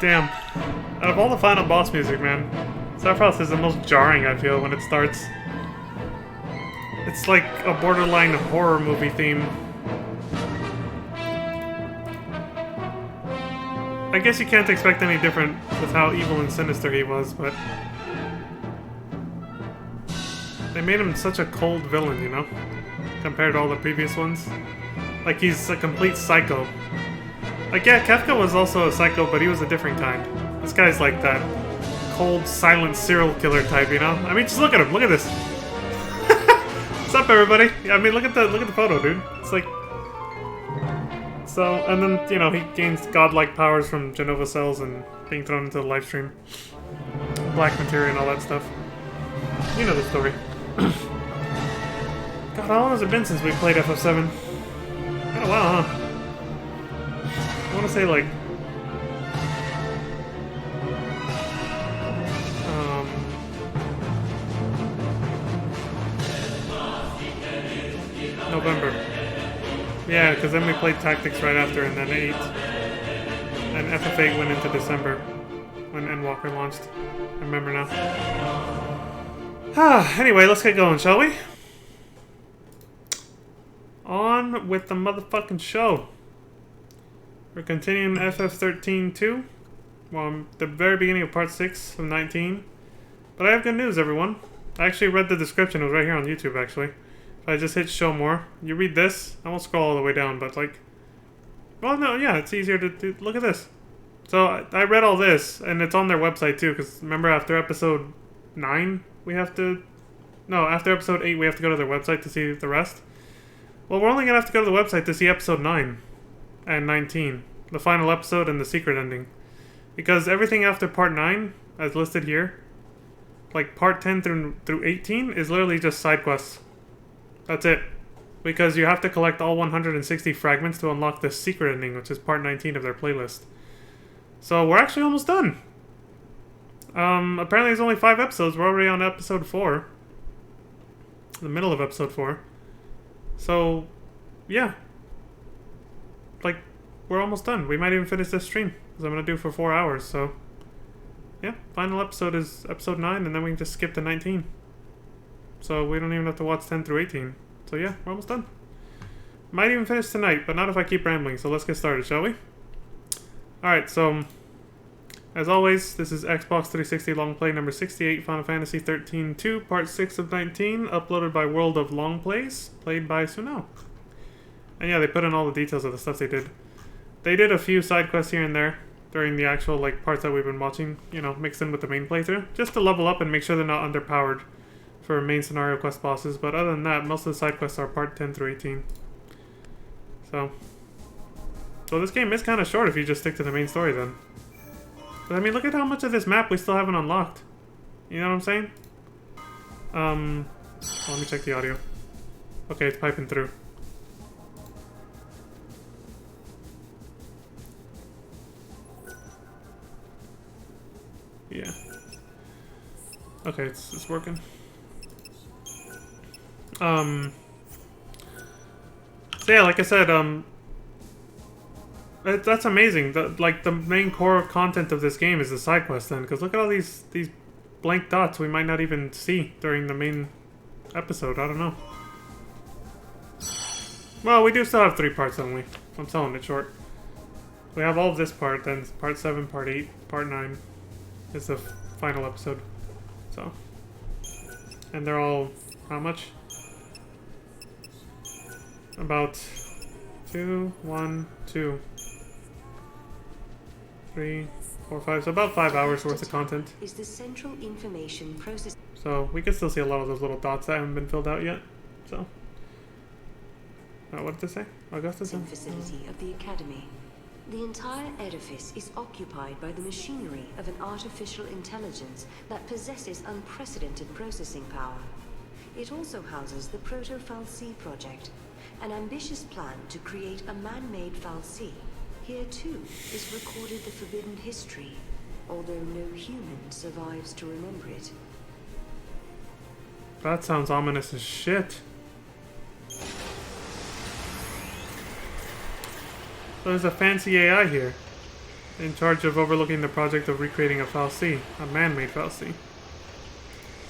Damn. Out of all the final boss music, man, Sephiroth is the most jarring, I feel, when it starts. It's like a borderline horror movie theme. I guess you can't expect any different with how evil and sinister he was, but... they made him such a cold villain, you know? Compared to all the previous ones. Like, he's a complete psycho. Like, yeah, Kefka was also a psycho, but he was a different kind. This guy's like that cold, silent serial killer type, you know? I mean, just look at him. Look at this. What's up, everybody? I mean, look at the photo, dude. It's like... so, and then, you know, he gains godlike powers from Genova cells and being thrown into the live stream. Black materia and all that stuff. You know the story. God, how long has it been since we played FF7? Been a while, huh? I want to say, like... November. Yeah, because then we played Tactics right after, and then 8. And FF8 went into December, when Endwalker launched. I remember now. Anyway, let's get going, shall we? On with the motherfucking show. We're continuing FF13-2. Well, I'm the very beginning of part 6 of 19. But I have good news, everyone. I actually read the description. It was right here on YouTube, actually. If I just hit show more, you read this. I won't scroll all the way down, but like... well, no, yeah, it's easier to look at this. So, I read all this, and it's on their website, too, because remember after episode 9, we have to... no, after episode 8, we have to go to their website to see the rest. Well, we're only going to have to go to the website to see episode 9 and 19. The final episode and the secret ending. Because everything after part 9, as listed here, like part 10 through 18, is literally just side quests. That's it. Because you have to collect all 160 fragments to unlock the secret ending, which is part 19 of their playlist. So we're actually almost done. Apparently there's only 5 episodes. We're already on episode 4. The middle of episode 4. So, yeah. Like, we're almost done. We might even finish this stream. Because I'm going to do for 4 hours, so... yeah, final episode is episode 9, and then we can just skip to 19. So we don't even have to watch 10 through 18. So yeah, we're almost done. Might even finish tonight, but not if I keep rambling. So let's get started, shall we? Alright, so... as always, this is Xbox 360 Long Play number 68, Final Fantasy 13-2, part 6 of 19, uploaded by World of Long Plays, played by Sunao. And yeah, they put in all the details of the stuff they did. They did a few side quests here and there during the actual like parts that we've been watching, you know, mixed in with the main playthrough, just to level up and make sure they're not underpowered for main scenario quest bosses. But other than that, most of the side quests are part 10 through 18. So this game is kind of short if you just stick to the main story then. But I mean, look at how much of this map we still haven't unlocked. You know what I'm saying? Let me check the audio. Okay, it's piping through. Yeah. Okay, it's working. So yeah, like I said, that's amazing. Like, the main core content of this game is the side quest then, because look at all these blank dots we might not even see during the main episode. I don't know. Well, we do still have 3 parts, don't we? I'm selling it short. We have all of this part, then part 7, part 8, part 9 is the final episode. So, and they're all how much? About 2, 1, 2, 3, 4, 5. So about 5 hours worth of content. Is the central information process. So we can still see a lot of those little dots that haven't been filled out yet. So, what did they say? Augustus? Facility of the Academy. The entire edifice is occupied by the machinery of an artificial intelligence that possesses unprecedented processing power. It also houses the Proto-Fal'Cie project, an ambitious plan to create a man-made Fal'Cie. Here, too, is recorded the forbidden history, although no human survives to remember it. That sounds ominous as shit. There's a fancy AI here. in charge of overlooking the project of recreating a fal'Cie, a man-made fal'Cie.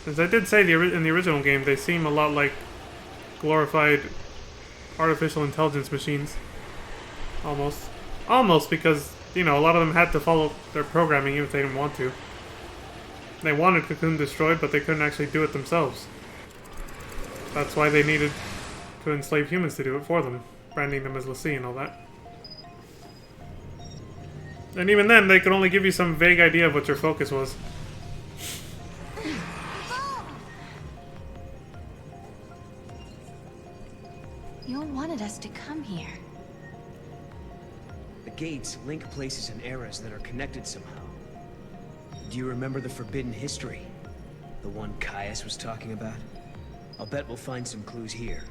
As I did say in the original game, they seem a lot like glorified artificial intelligence machines. Almost. Almost, because, you know, a lot of them had to follow their programming even if they didn't want to. They wanted Cocoon destroyed, but they couldn't actually do it themselves. That's why they needed to enslave humans to do it for them, branding them as l'Cie and all that. And even then, they could only give you some vague idea of what your focus was. You wanted us to come here. The gates link places and eras that are connected somehow. Do you remember the Forbidden History? The one Caius was talking about? I'll bet we'll find some clues here.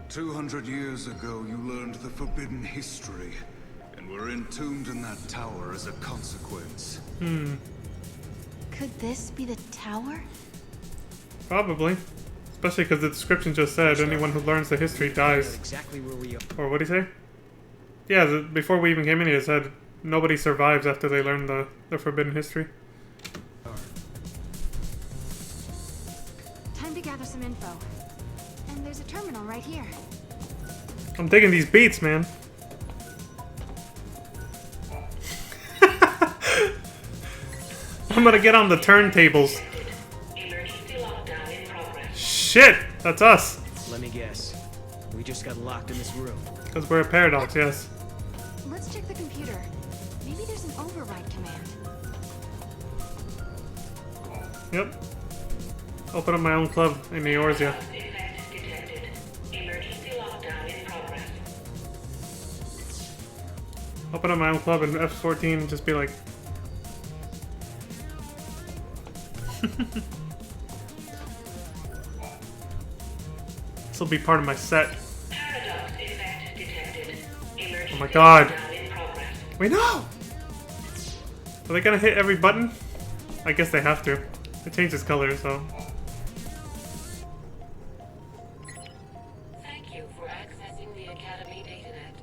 200 years ago, you learned the Forbidden History, and were entombed in that tower as a consequence. Could this be the tower? Probably. Especially because the description just said anyone who learns the history dies. Exactly where we are. Or what did he say? Yeah, before we even came in here, it said nobody survives after they learn the Forbidden History. Time to gather some info. And there's a terminal right here. I'm digging these beats, man. I'm gonna get on the turntables. Shit! That's us! Let me guess. We just got locked in this room. Because we're a paradox, yes. Let's check the computer. Maybe there's an override command. Yep. Open up my own club in Eorzea. Open up my own club in F14 and just be like... This will be part of my set. Oh my god. We know! Are they gonna hit every button? I guess they have to. It changes color, so... Thank you for accessing the Academy DataNet.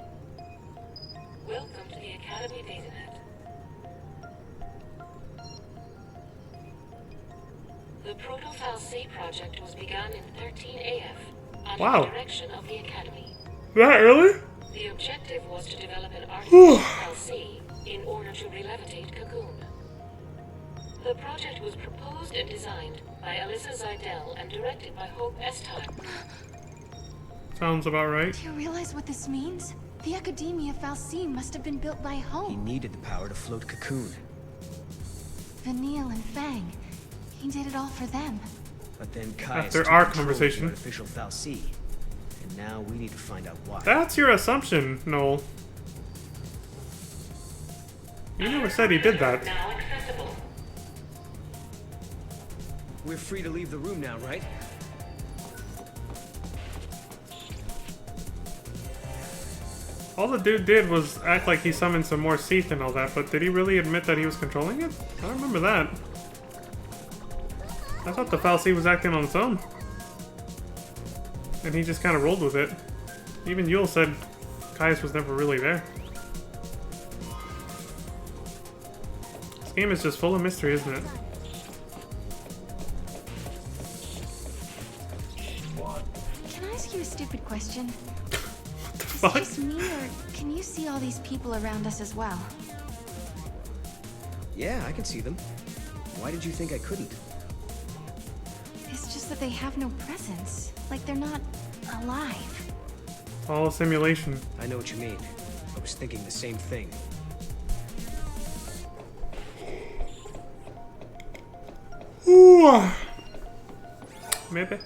Welcome to the Academy DataNet. The Proto-fal'Cie project was begun in 13 AF under Wow. the direction of the Academy. That early? The objective was to develop an artificial fal'Cie in order to re-levitate Cocoon. The project was proposed and designed by Alyssa Zidell and directed by Hope Estar. Sounds about right. Do you realize what this means? The Academia fal'Cie must have been built by He Hope. needed the power to float Cocoon. Vanille and Fang. He did it all for them. But then Caius After took our control of the conversation. artificial fal'Cie. And now we need to find out why. That's your assumption, Noel. You never said he did that. Now accessible. We're free to leave the room now, right? All the dude did was act like he summoned some more Seath and all that, but did he really admit that he was controlling it? I don't remember that. I thought the fal'Cie was acting on its own. And he just kind of rolled with it. Even Yule said Caius was never really there. This game is just full of mystery, isn't it? Can I ask you a stupid question? What the Is it fuck? just me, or can you see all these people around us as well? Yeah, I can see them. Why did you think I couldn't? It's just that they have no presence. Like they're not alive. All a simulation. I know what you mean. I was thinking the same thing. Ooh. Maybe.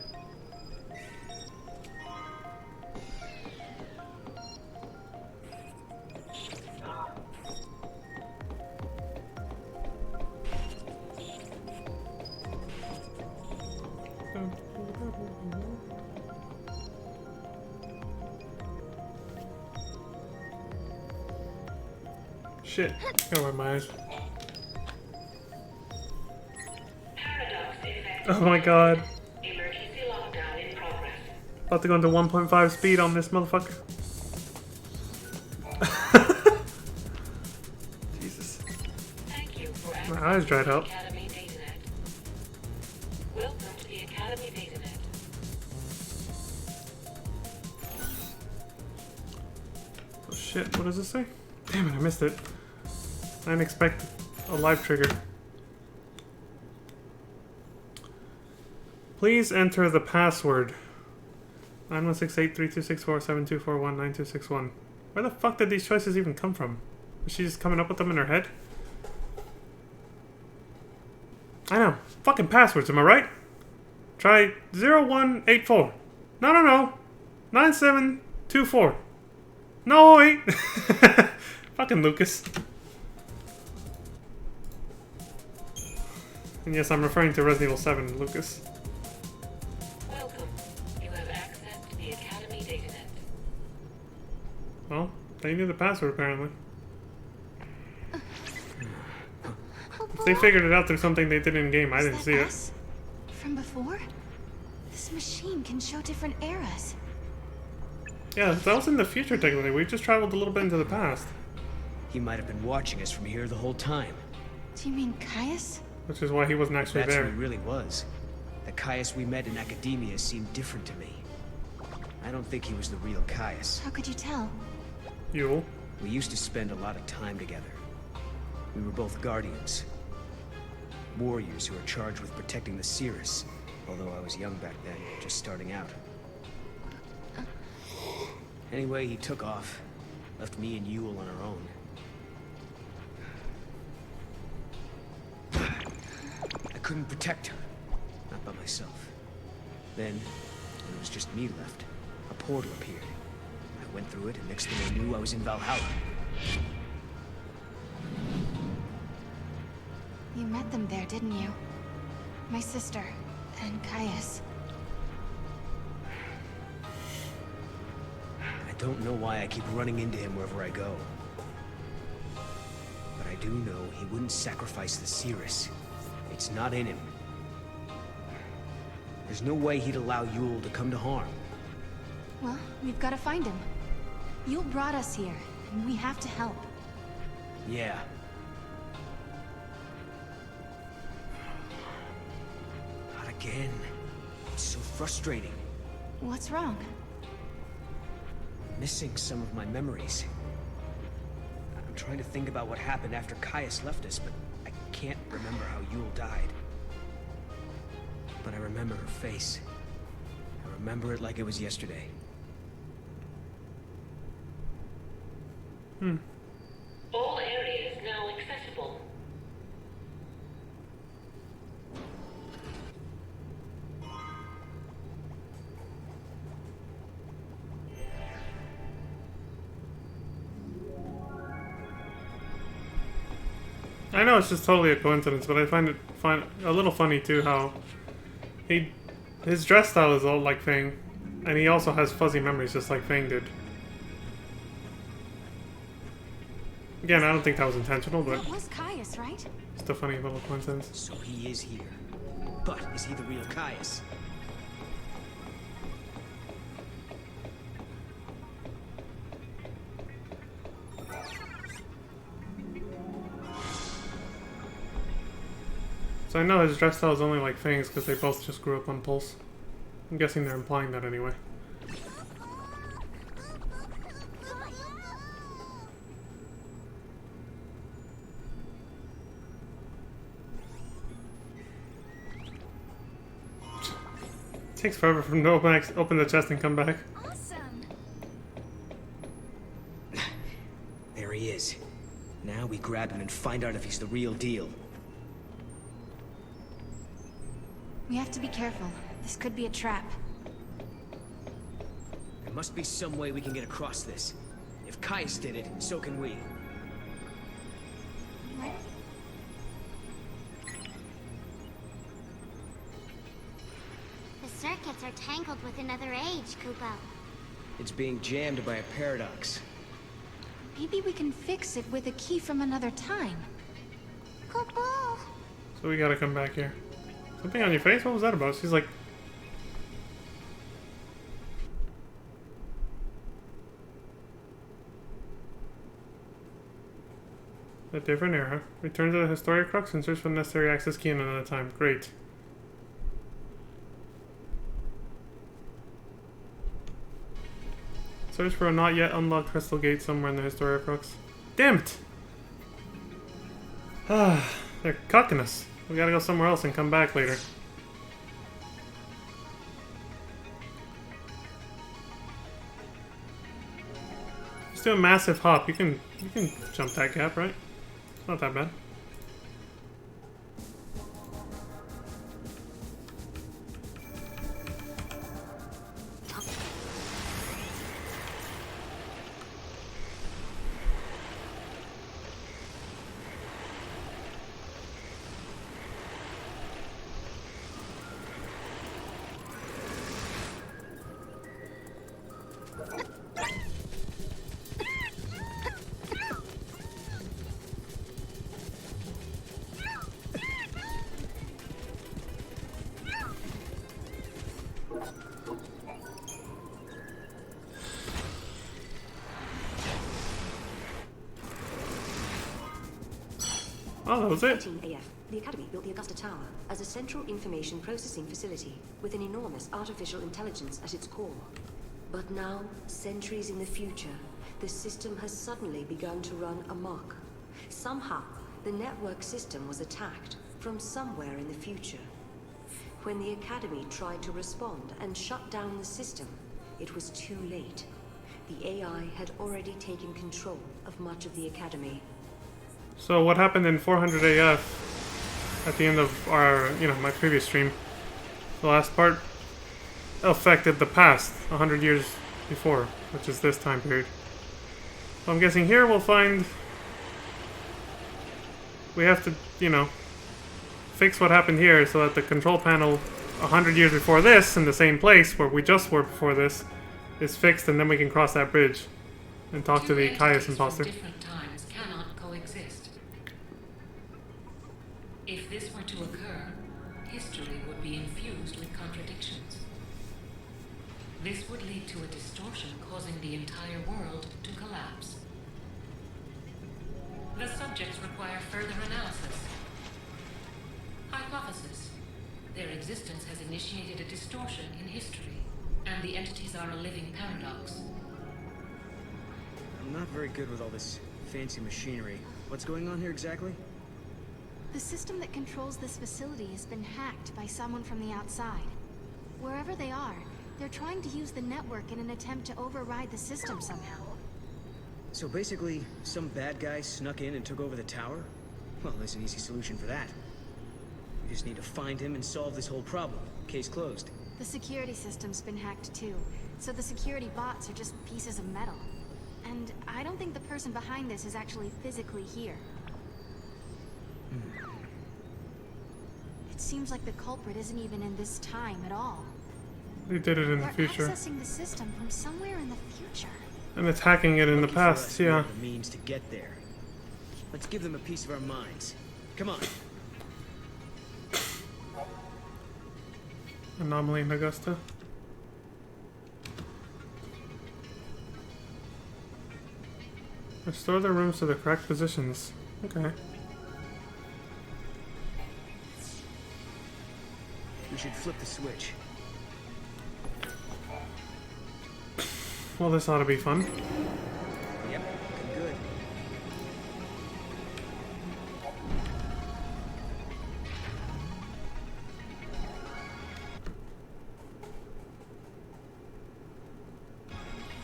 Shit. Gotta wipe my eyes. Oh my god. Emergency lockdown in progress. About to go into 1.5 speed on this motherfucker. eyes dried out. Academy DataNet. Welcome to the Academy DataNet. Oh shit, what does this say? Damn it, I missed it. I didn't expect a live trigger. Please enter the password. 9168326472419261. Where the fuck did these choices even come from? Was she just coming up with them in her head? I know. Fucking passwords, am I right? Try 0184. No. 9724. No, wait. Fucking Lucas. And yes, I'm referring to Resident Evil 7, Lucas. Welcome. You have access to the Academy DataNet. Well, they knew the password apparently. If they figured it out through something they did in game, I didn't see it. Us? From before? This machine can show different eras. Yeah, that was in the future technically. We just traveled a little bit into the past. He might have been watching us from here the whole time. Do you mean Caius? Which is why he wasn't actually That's who there. he really was. The Caius we met in academia seemed different to me. I don't think he was the real Caius. How could you tell? Yule. We used to spend a lot of time together. We were both guardians. Warriors who were charged with protecting the Cirrus. Although I was young back then, just starting out. Anyway, he took off. Left me and Yule on our own. I couldn't protect her. Not by myself. Then, when it was just me left, a portal appeared. I went through it, and next thing I knew, I was in Valhalla. You met them there, didn't you? My sister, and Caius. I don't know why I keep running into him wherever I go. But I do know he wouldn't sacrifice the Cirrus. It's not in him. There's no way he'd allow Yule to come to harm. Well, we've got to find him. You brought us here, and we have to help. Yeah. Not again. It's so frustrating. What's wrong? Missing some of my memories. I'm trying to think about what happened after Caius left us, but I can't remember how Yule died. But I remember her face. I remember it like it was yesterday. All areas now accessible. I know it's just totally a coincidence, but I find it a little funny too how his dress style is all like Fang, and he also has fuzzy memories just like Fang did. Again, I don't think that was intentional, but That was Caius, right? just a funny little coincidence. So he is here. But is he the real Caius? So I know his dress style is only like Fang's because they both just grew up on Pulse. I'm guessing they're implying that anyway. Takes forever for him to open the chest and come back. Awesome. There he is. Now we grab him and find out if he's the real deal. We have to be careful. This could be a trap. There must be some way we can get across this. If Caius did it, so can we. The circuits are tangled with another age, Kupo. It's being jammed by a paradox. Maybe we can fix it with a key from another time. Kupo! So we gotta come back here. Something on your face? What was that about? She's like... A different era. Return to the Historia Crux and search for the necessary access key in another time. Great. Search for a not yet unlocked crystal gate somewhere in the Historia Crux. Damn it! Ah, they're cucking us. We gotta go somewhere else and come back later. Just do a massive hop. You can jump that gap, right? It's not that bad. Oh, that was it. 14 AF. The Academy built the Augusta Tower as a central information processing facility with an enormous artificial intelligence at its core. But now, centuries in the future, the system has suddenly begun to run amok. Somehow, the network system was attacked from somewhere in the future. When the Academy tried to respond and shut down the system, it was too late. The AI had already taken control of much of the Academy. So what happened in 400 AF at the end of our, my previous stream, the last part, affected the past, 100 years before, which is this time period. So I'm guessing here we'll find we have to, fix what happened here so that the control panel 100 years before this, in the same place where we just were before this, is fixed, and then we can cross that bridge and talk to the Caius imposter. Different times cannot coexist. If this were to occur, history would be infused with contradictions. This would lead to a distortion causing the entire world to collapse. The subjects require further analysis. Hypothesis. Their existence has initiated a distortion in history, and the entities are a living paradox. I'm not very good with all this fancy machinery. What's going on here exactly? The system that controls this facility has been hacked by someone from the outside. Wherever they are, they're trying to use the network in an attempt to override the system somehow. So basically, some bad guy snuck in and took over the tower? Well, there's an easy solution for that. We just need to find him and solve this whole problem. Case closed. The security system's been hacked too, so the security bots are just pieces of metal. And I don't think the person behind this is actually physically here. It seems like the culprit isn't even in this time at all. They did it in the They're future. accessing the system from somewhere in the future. And attacking it in the Lucky for us, past, we yeah. have the means to get there. Let's give them a piece of our minds. Come on. Anomaly in Augusta. Restore the rooms to the correct positions. Okay. We should flip the switch. Well, this ought to be fun. Yep, looking good.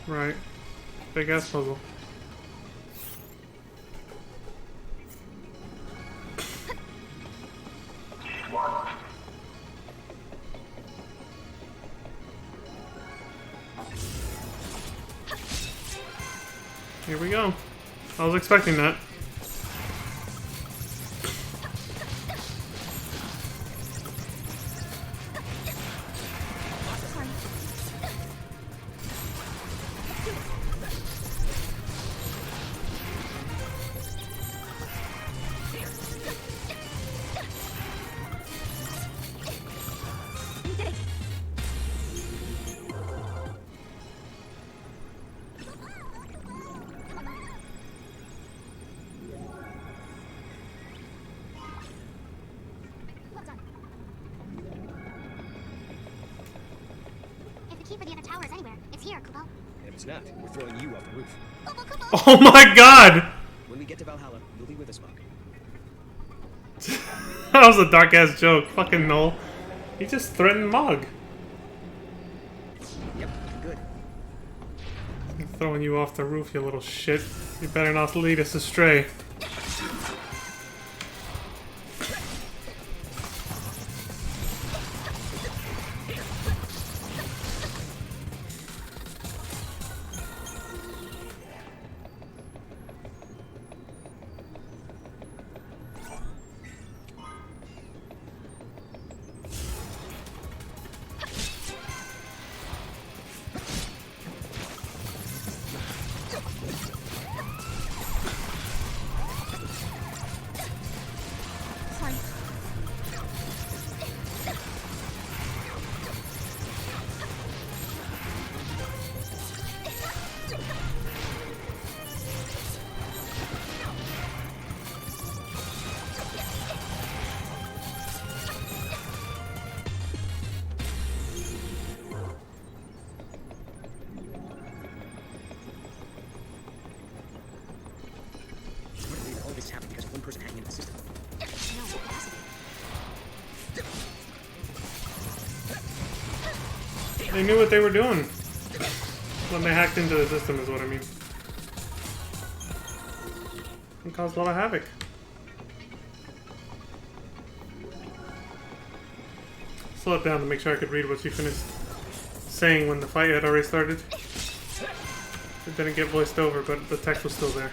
Right. Big ass puzzle. Here we go. I was expecting that. key for the other tower is anywhere. It's here, Kupo. And if it's not, we're throwing you off the roof. Kupo, Kupo! Oh my god! When we get to Valhalla, you'll be with us, Mog. That was a dark ass joke. Fucking Null. He just threatened Mog. Yep, good. I'm throwing you off the roof, you little shit. You better not lead us astray. Sorry. It's hard to believe that all this happened because of one person hacking into the system. No, capacity. They knew what they were doing when they hacked into the system, is what I mean. And caused a lot of havoc. Slow it down to make sure I could read what she finished saying when the fight had already started. It didn't get voiced over, but the text was still there.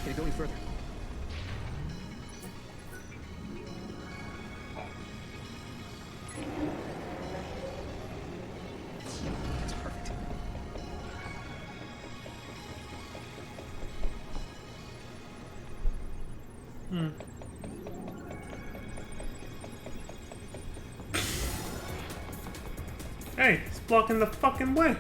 Can it go any further? That's perfect. Hey, it's blocking the fucking way.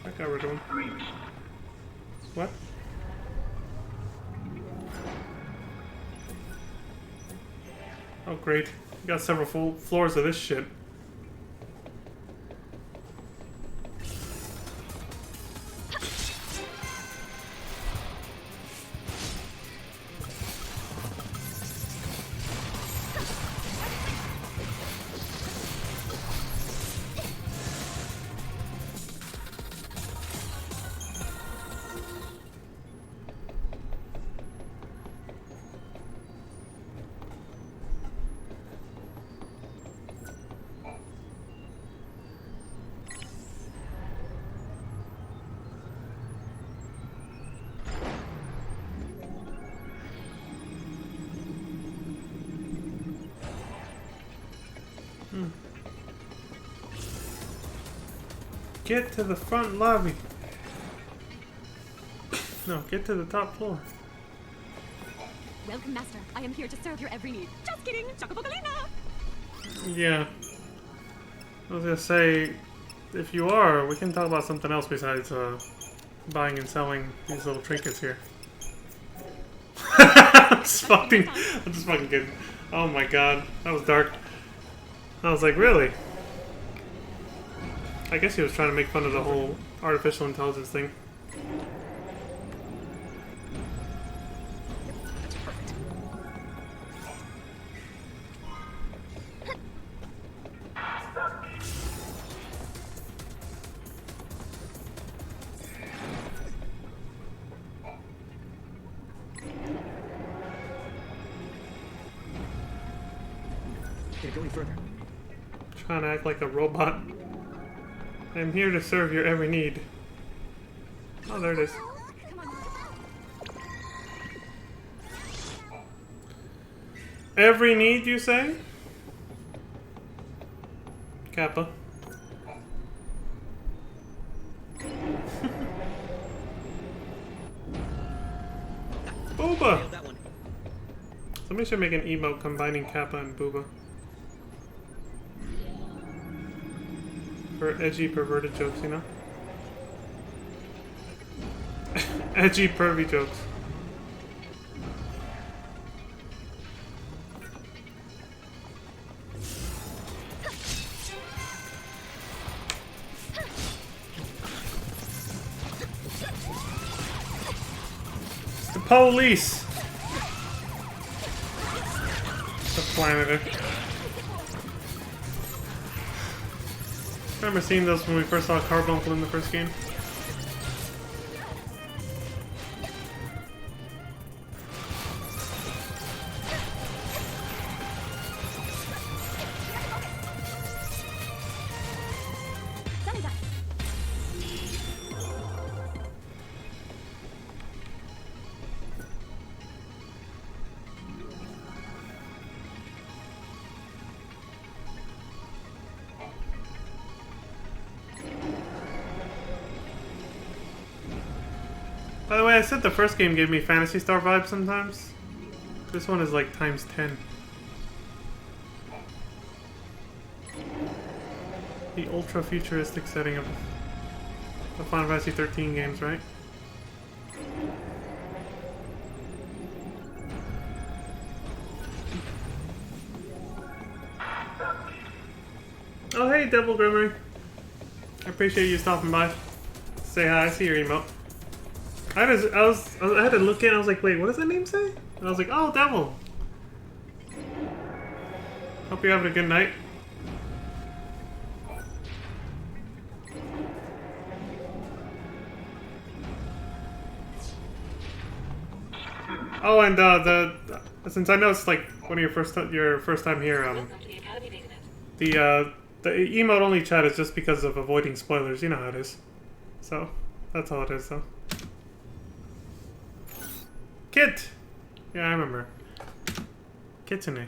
That guy we're doing. What? Oh great. We got several full floors of this shit. Get to the front lobby. No, get to the top floor. Welcome, Master. I am here to serve your every need. Just kidding, Chocobogalina! Yeah. I was gonna say, if you are, we can talk about something else besides buying and selling these little trinkets here. I'm just fucking kidding. Oh my god, that was dark. I was like, really? I guess he was trying to make fun of the whole artificial intelligence thing. Can it go any further? Trying to act like a robot. I'm here to serve your every need. Oh, there it is. Every need, you say? Kappa. Booba! That one. Somebody should make an emote combining Kappa and Booba. For edgy, perverted jokes, you know? Edgy, pervy jokes. The police! The planet. Remember seeing those when we first saw Carbuncle in the first game? By the way, I said the first game gave me Phantasy Star vibes sometimes. This one is like times 10. The ultra futuristic setting of the Final Fantasy 13 games, right? Oh, hey, Devil Grimmery. I appreciate you stopping by. Say hi, I see your emote. I had to look in, I was like, wait, what does that name say? And I was like, oh, Devil. Hope you're having a good night. Oh, and since I know it's like one of your first time here, the emote only chat is just because of avoiding spoilers. You know how it is. So that's all it is, though. Kit! Yeah, I remember. Kitsune.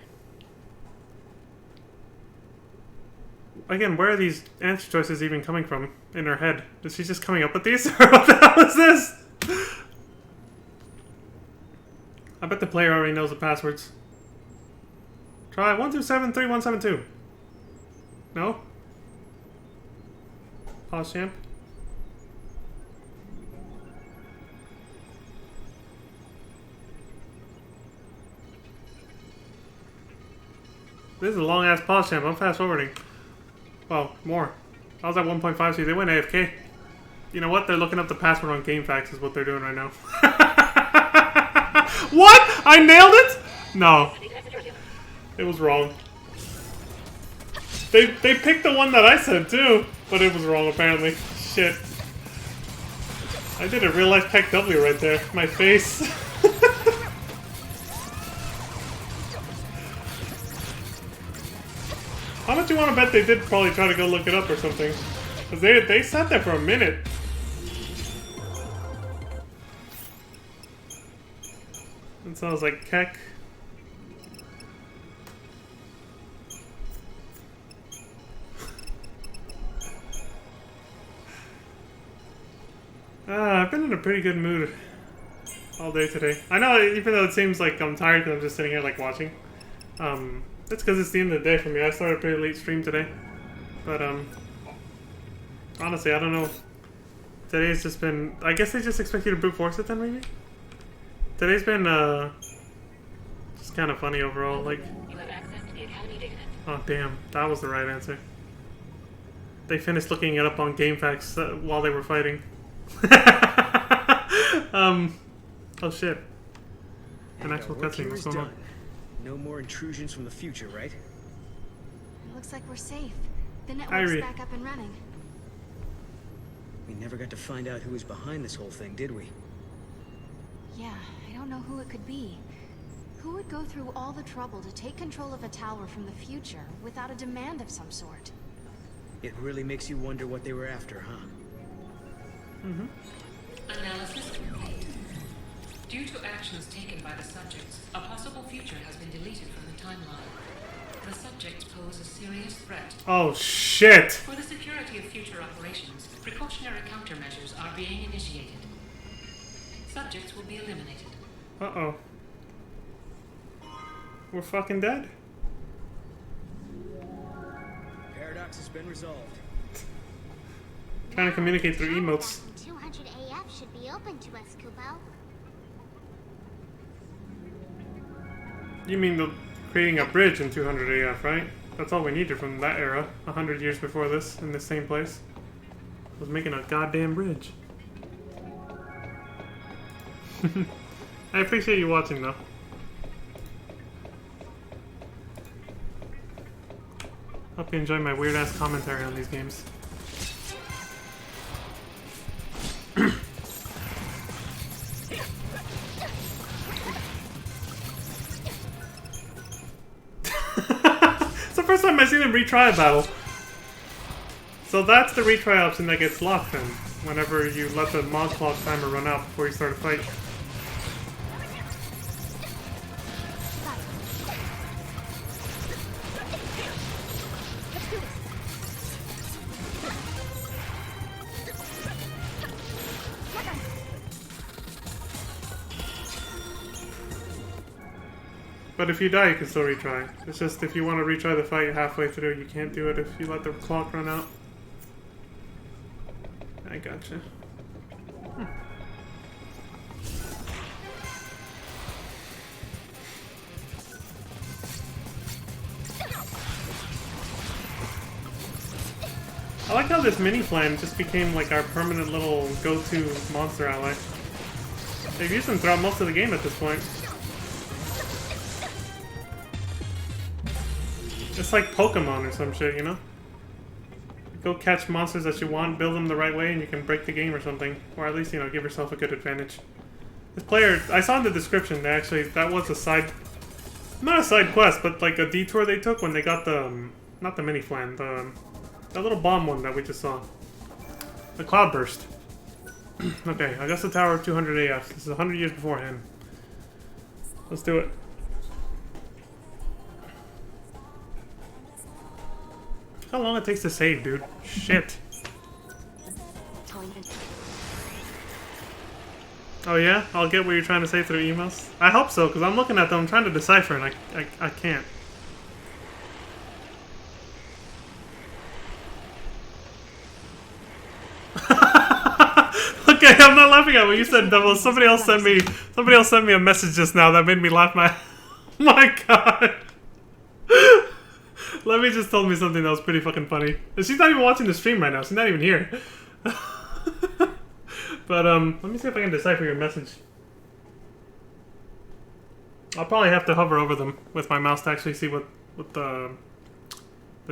Again, where are these answer choices even coming from in her head? Is she just coming up with these? Or what the hell is this? I bet the player already knows the passwords. Try 1273172. No? Pause champ. This is a long ass pause champ. I'm fast forwarding. Well, more. I was at 1.5, so they went AFK. You know what? They're looking up the password on GameFAQs is what they're doing right now. What? I nailed it? No. It was wrong. They picked the one that I said too, but it was wrong apparently. Shit. I did a real life Peck W right there. My face. How much you want to bet they did probably try to go look it up or something? Because they sat there for a minute. It sounds like Keck. I've been in a pretty good mood all day today. I know, even though it seems like I'm tired because I'm just sitting here like watching. It's because it's the end of the day for me. I started a pretty late stream today. But, honestly, I don't know. Today's just been... I guess they just expect you to brute force it then, maybe? Today's been, just kind of funny overall. Like... You have access to the Academy data. Oh, damn. That was the right answer. They finished looking it up on GameFAQs while they were fighting. Oh, shit. An actual cutscene. What's going on? No more intrusions from the future, right? Looks like we're safe. The network's back up and running. We never got to find out who was behind this whole thing, did we? Yeah, I don't know who it could be. Who would go through all the trouble to take control of a tower from the future without a demand of some sort? It really makes you wonder what they were after, huh? An Due to actions taken by the subjects, a possible future has been deleted from the timeline. The subjects pose a serious threat. Oh shit! For the security of future operations, precautionary countermeasures are being initiated. Subjects will be eliminated. Uh-oh. We're fucking dead? Paradox has been resolved. Trying to communicate through emotes. 200 AF should be open to us, Kupo. You mean the creating a bridge in 200 AF, right? That's all we needed from that era, 100 years before this, in the same place. Was making a goddamn bridge. I appreciate you watching, though. Hope you enjoy my weird-ass commentary on these games. It's the first time I've seen him retry a battle. So that's the retry option that gets locked then, whenever you let the mod clock timer run out before you start a fight. But if you die, you can still retry. It's just if you want to retry the fight halfway through, you can't do it if you let the clock run out. I gotcha. I like how this mini flame just became like our permanent little go-to monster ally. They've used them throughout most of the game at this point. It's like Pokemon or some shit, you know? Go catch monsters that you want, build them the right way, and you can break the game or something. Or at least, you know, give yourself a good advantage. This player, I saw in the description, they actually, that was a side, not a side quest, but like a detour they took when they got the, not the mini flan, the little bomb one that we just saw. The Cloudburst. Okay, Augusta Tower 200 AF. This is 100 years beforehand. Let's do it. How long it takes to save, dude. Shit. Oh yeah? I'll get what you're trying to say through emails? I hope so, because I'm looking at them, I'm trying to decipher, and I can't. Okay, I'm not laughing at what you said, Devil. Somebody else sent me a message just now that made me laugh my god. Levy just told me something that was pretty fucking funny. And she's not even watching the stream right now. She's not even here. But, let me see if I can decipher your message. I'll probably have to hover over them with my mouse to actually see what the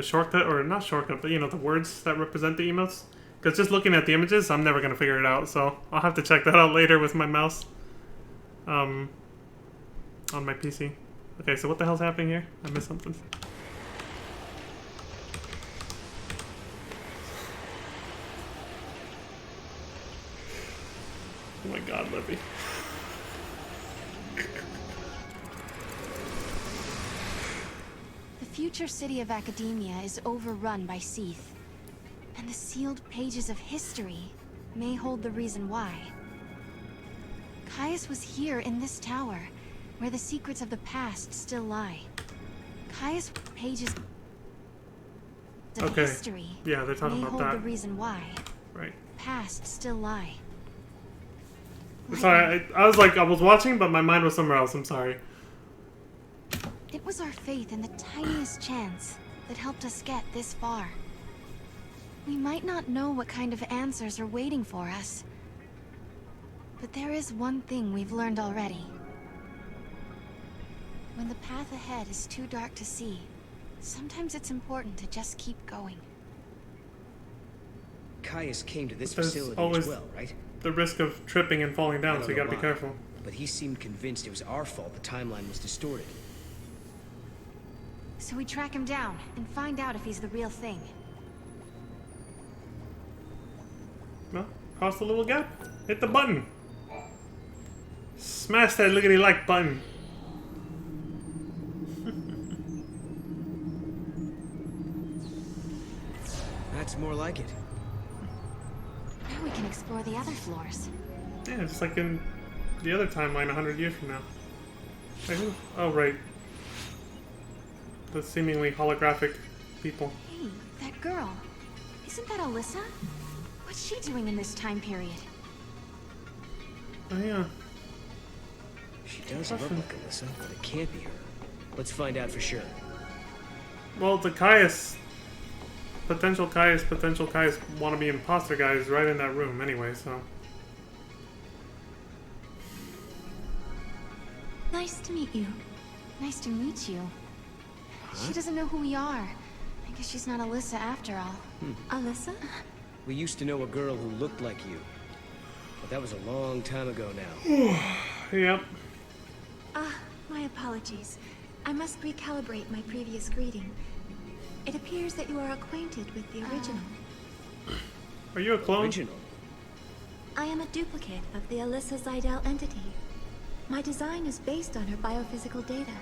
shortcut, or not shortcut, but, you know, the words that represent the emotes. Because just looking at the images, I'm never going to figure it out. So, I'll have to check that out later with my mouse. On my PC. Okay, so what the hell's happening here? I missed something. Oh my god, Levy. The future city of Academia is overrun by Seath. And the sealed pages of history may hold the reason why. Caius was here in this tower, where the secrets of the past still lie. Caius pages of history yeah, they're talking may about hold that. the reason why. Right. Past still lie. Sorry, I was watching, but my mind was somewhere else. I'm sorry. It was our faith in the tiniest chance that helped us get this far. We might not know what kind of answers are waiting for us, but there is one thing we've learned already. When the path ahead is too dark to see, sometimes it's important to just keep going. Caius came to this There's facility always as well, right? the risk of tripping and falling I down, don't so you know gotta be why, careful. But he seemed convinced it was our fault the timeline was distorted. So we track him down and find out if he's the real thing. Well, cross the little gap. Hit the button. Smash that lickety like button. That's more like it. Now we can explore the other floors. Yeah, it's like in the other timeline 100 years from now. Hey, who? Oh, right. The seemingly holographic people. Hey, that girl. Isn't that Alyssa? What's she doing in this time period? Oh, yeah. She does look like Alyssa, but it can't be her. Let's find out for sure. Well, the Caius, potential Caius wannabe imposter guy is right in that room anyway, so. Nice to meet you. Nice to meet you. She doesn't know who we are. I guess she's not Alyssa after all. Alyssa? We used to know a girl who looked like you. But that was a long time ago now. Yep. My apologies. I must recalibrate my previous greeting. It appears that you are acquainted with the original. Are you a clone? Original? I am a duplicate of the Alyssa Zidell entity. My design is based on her biophysical data.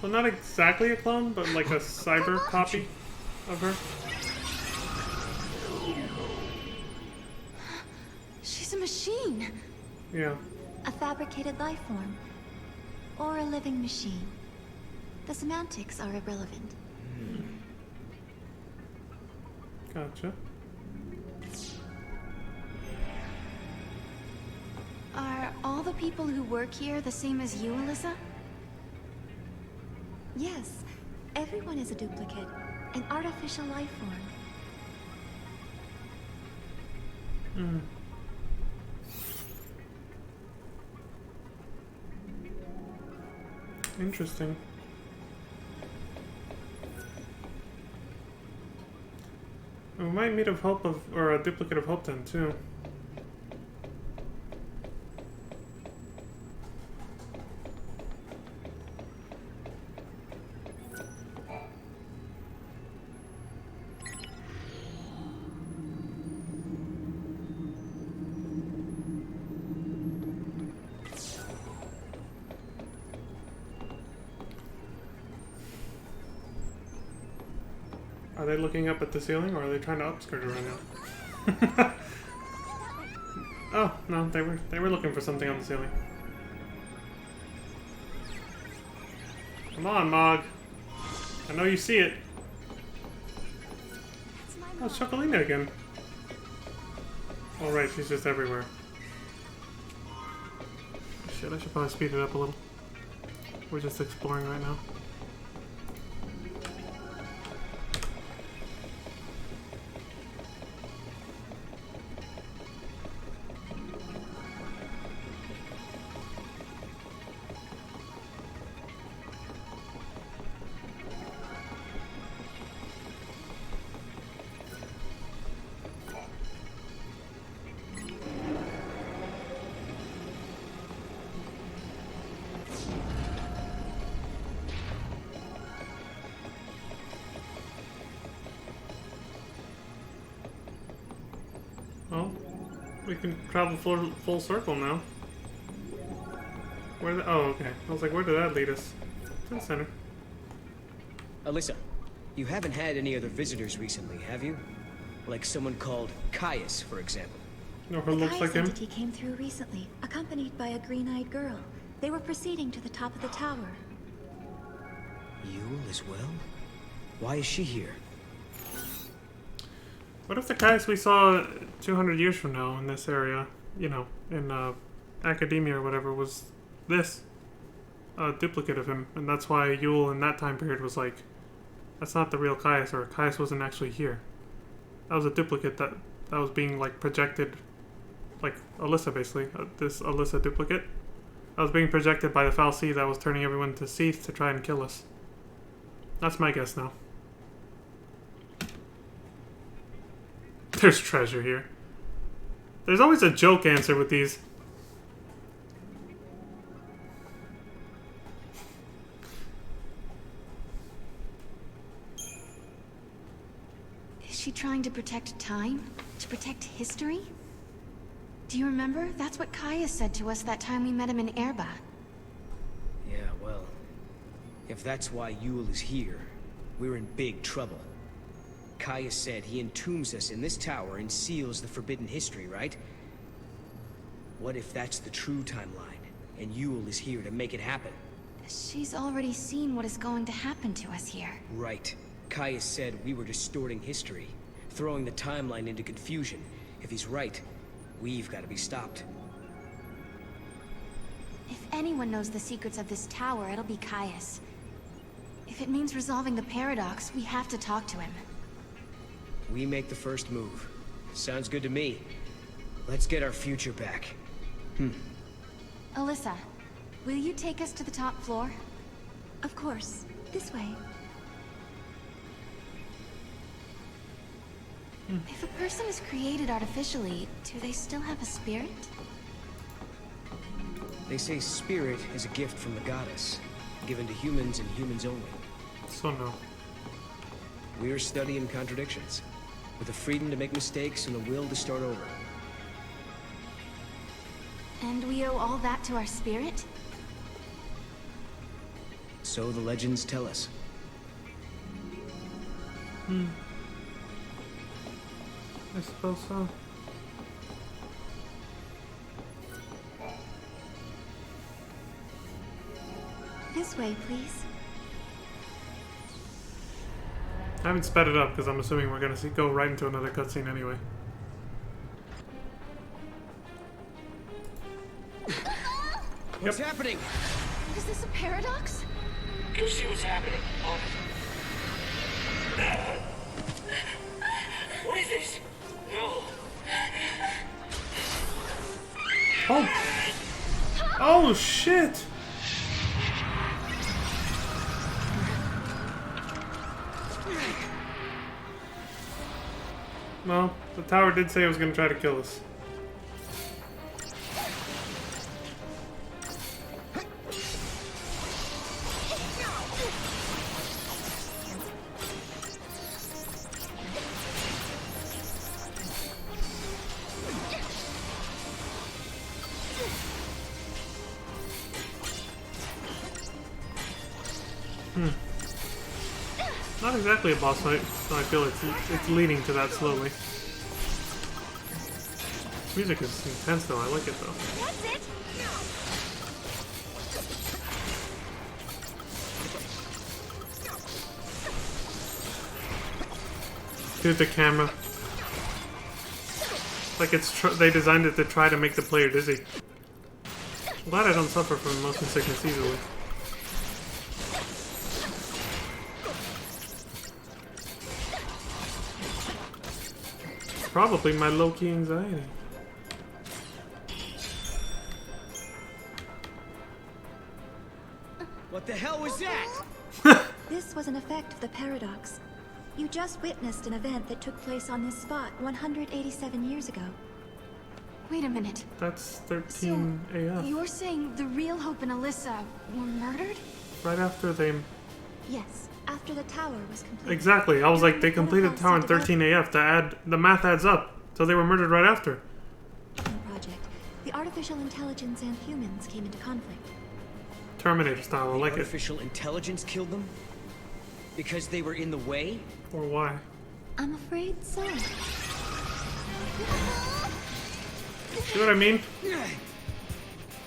So not exactly a clone, but like a cyber copy of her. She's a machine. Yeah. A fabricated life form. Or a living machine. The semantics are irrelevant. Gotcha. Are all the people who work here the same as you, Alyssa? Yes. Everyone is a duplicate. An artificial life form. Interesting. We might meet or a duplicate of Hope then too. Are they looking up at the ceiling, or are they trying to upskirt it right now? Oh no, they were looking for something on the ceiling. Come on, Mog. I know you see it. Oh, it's Chocolina again. Oh right, she's just everywhere. Shit, I should probably speed it up a little. We're just exploring right now. Well, we can travel full circle now. Oh, okay. I was like, where did that lead us? To the center. Alyssa, you haven't had any other visitors recently, have you? Like someone called Caius, for example. No, her looks like him. entity came through recently, accompanied by a green-eyed girl. They were proceeding to the top of the tower. Yule as well? Why is she here? What if the Caius we saw 200 years from now in this area, you know, in academia or whatever, was this? A duplicate of him, and that's why Yule in that time period was like, that's not the real Caius, or Caius wasn't actually here. That was a duplicate that was being like projected, like Alyssa basically, this Alyssa duplicate. That was being projected by the fal'Cie that was turning everyone to Seath to try and kill us. That's my guess now. There's treasure here. There's always a joke answer with these. Is she trying to protect time? To protect history? Do you remember? That's what Caius said to us that time we met him in Erba. Yeah, well... if that's why Yule is here, we're in big trouble. Caius said he entombs us in this tower and seals the forbidden history, right? What if that's the true timeline, and Yule is here to make it happen? She's already seen what is going to happen to us here. Right. Caius said we were distorting history, throwing the timeline into confusion. If he's right, we've got to be stopped. If anyone knows the secrets of this tower, it'll be Caius. If it means resolving the paradox, we have to talk to him. We make the first move. Sounds good to me. Let's get our future back. Alyssa, will you take us to the top floor? Of course. This way. If a person is created artificially, do they still have a spirit? They say spirit is a gift from the goddess, given to humans and humans only. So no. We're studying contradictions, with the freedom to make mistakes and the will to start over. And we owe all that to our spirit? So the legends tell us. I suppose so. This way, please. I haven't sped it up because I'm assuming we're gonna go right into another cutscene anyway. What's happening? Is this a paradox? Go see what's happening. What is this? No. Oh! Oh shit! Well, the tower did say it was gonna try to kill us. Not exactly a boss fight, so I feel it's leading to that slowly. This music is intense though, I like it though. That's it! Dude, the camera. Like they designed it to try to make the player dizzy. I'm glad I don't suffer from motion sickness easily. Probably my low-key anxiety. What the hell was that? This was an effect of the paradox. You just witnessed an event that took place on this spot 187 years ago. Wait a minute. That's 13 AF. You're saying the real Hope and Alyssa were murdered? Right after they... Yes, after the tower was completed. Exactly. I was like, they completed the tower in 13 AF to add... The math adds up. So they were murdered right after. Project. The artificial intelligence and humans came into conflict. Terminator style, I like it. Artificial intelligence killed them? Because they were in the way? Or why? I'm afraid so. See what I mean?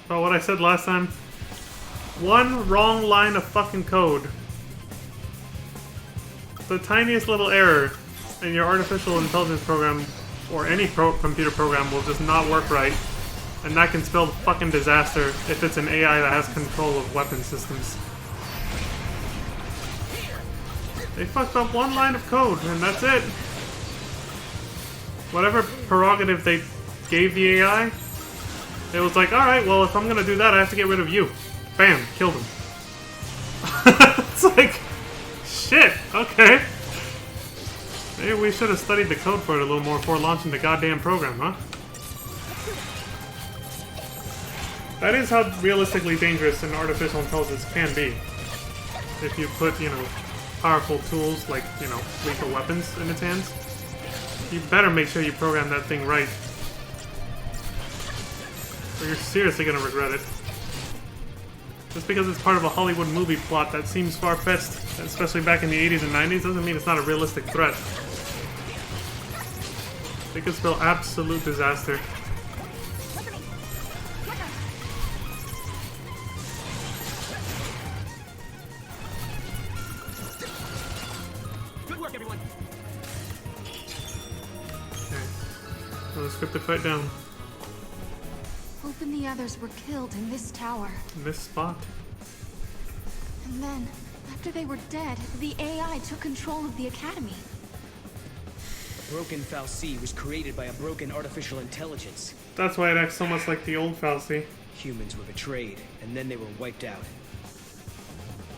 About what I said last time? One wrong line of fucking code. The tiniest little error in your artificial intelligence program, or any computer program, will just not work right. And that can spell fucking disaster if it's an AI that has control of weapon systems. They fucked up one line of code, and that's it. Whatever prerogative they gave the AI, it was like, alright, well, if I'm gonna do that, I have to get rid of you. Bam, killed him. It's like, shit, okay. Maybe we should have studied the code for it a little more before launching the goddamn program, huh? That is how realistically dangerous an artificial intelligence can be. If you put, you know, powerful tools like, you know, lethal weapons in its hands, you better make sure you program that thing right. or you're seriously gonna regret it. Just because it's part of a Hollywood movie plot that seems far-fetched, especially back in the 80s and 90s, doesn't mean it's not a realistic threat. They could spell absolute disaster. Good work, everyone. Okay. Another scripted fight down. Hope and the others were killed in this tower. In this spot. And then, after they were dead, the AI took control of the Academy. A broken fal'Cie was created by a broken artificial intelligence. That's why it acts so much like the old fal'Cie. Humans were betrayed, and then they were wiped out.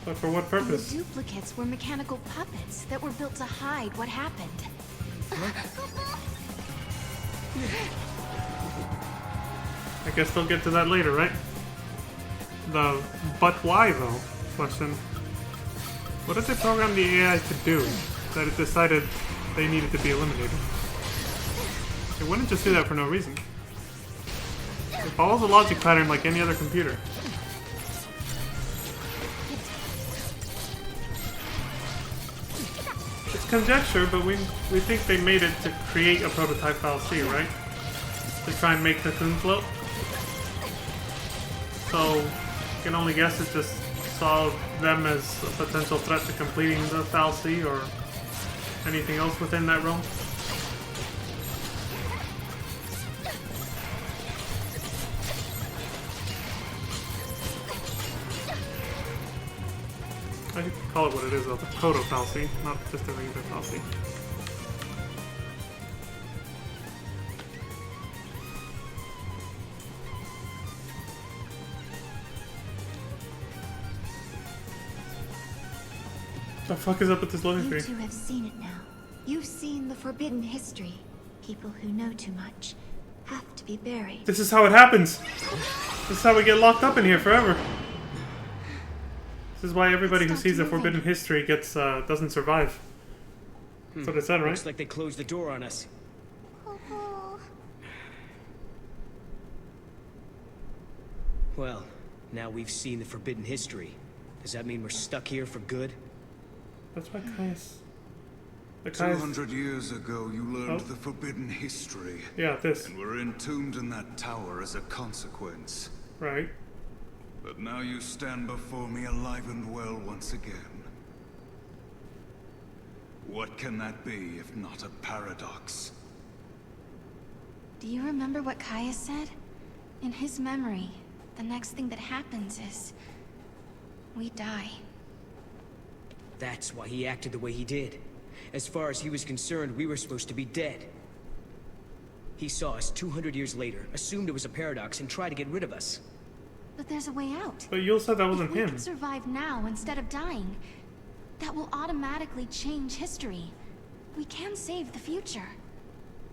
But for what And the purpose? duplicates were mechanical puppets that were built to hide what happened. I guess they'll get to that later, right? The but why though question. What did they program the AI to do that it decided they needed to be eliminated? It wouldn't just do that for no reason. It follows a logic pattern like any other computer. It's conjecture, but we think they made it to create a prototype fal'Cie, right? To try and make Cocoon float. So, you can only guess it just saw them as a potential threat to completing the fal'Cie or anything else within that realm. I could call it what it is though, the proto-fal'Cie, not just a regular fal'Cie. The fuck is up with this loading You screen? two have seen it now. You've seen the forbidden history. People who know too much have to be buried. This is how it happens. This is how we get locked up in here forever. This is why everybody who sees the forbidden history gets doesn't survive. That's what it said, right? Looks like they closed the door on us. Well, now we've seen the forbidden history. Does that mean we're stuck here for good? That's why Caius. The Caius. 200 years ago, you learned the forbidden history. Yeah, this. And were entombed in that tower as a consequence. Right. But now you stand before me alive and well once again. What can that be if not a paradox? Do you remember what Caius said? In his memory, the next thing that happens is... we die. That's why he acted the way he did. As far as he was concerned, we were supposed to be dead. He saw us 200 years later, assumed it was a paradox, and tried to get rid of us. But there's a way out. But you said that If wasn't we him. can survive now instead of dying, that will automatically change history. We can save the future.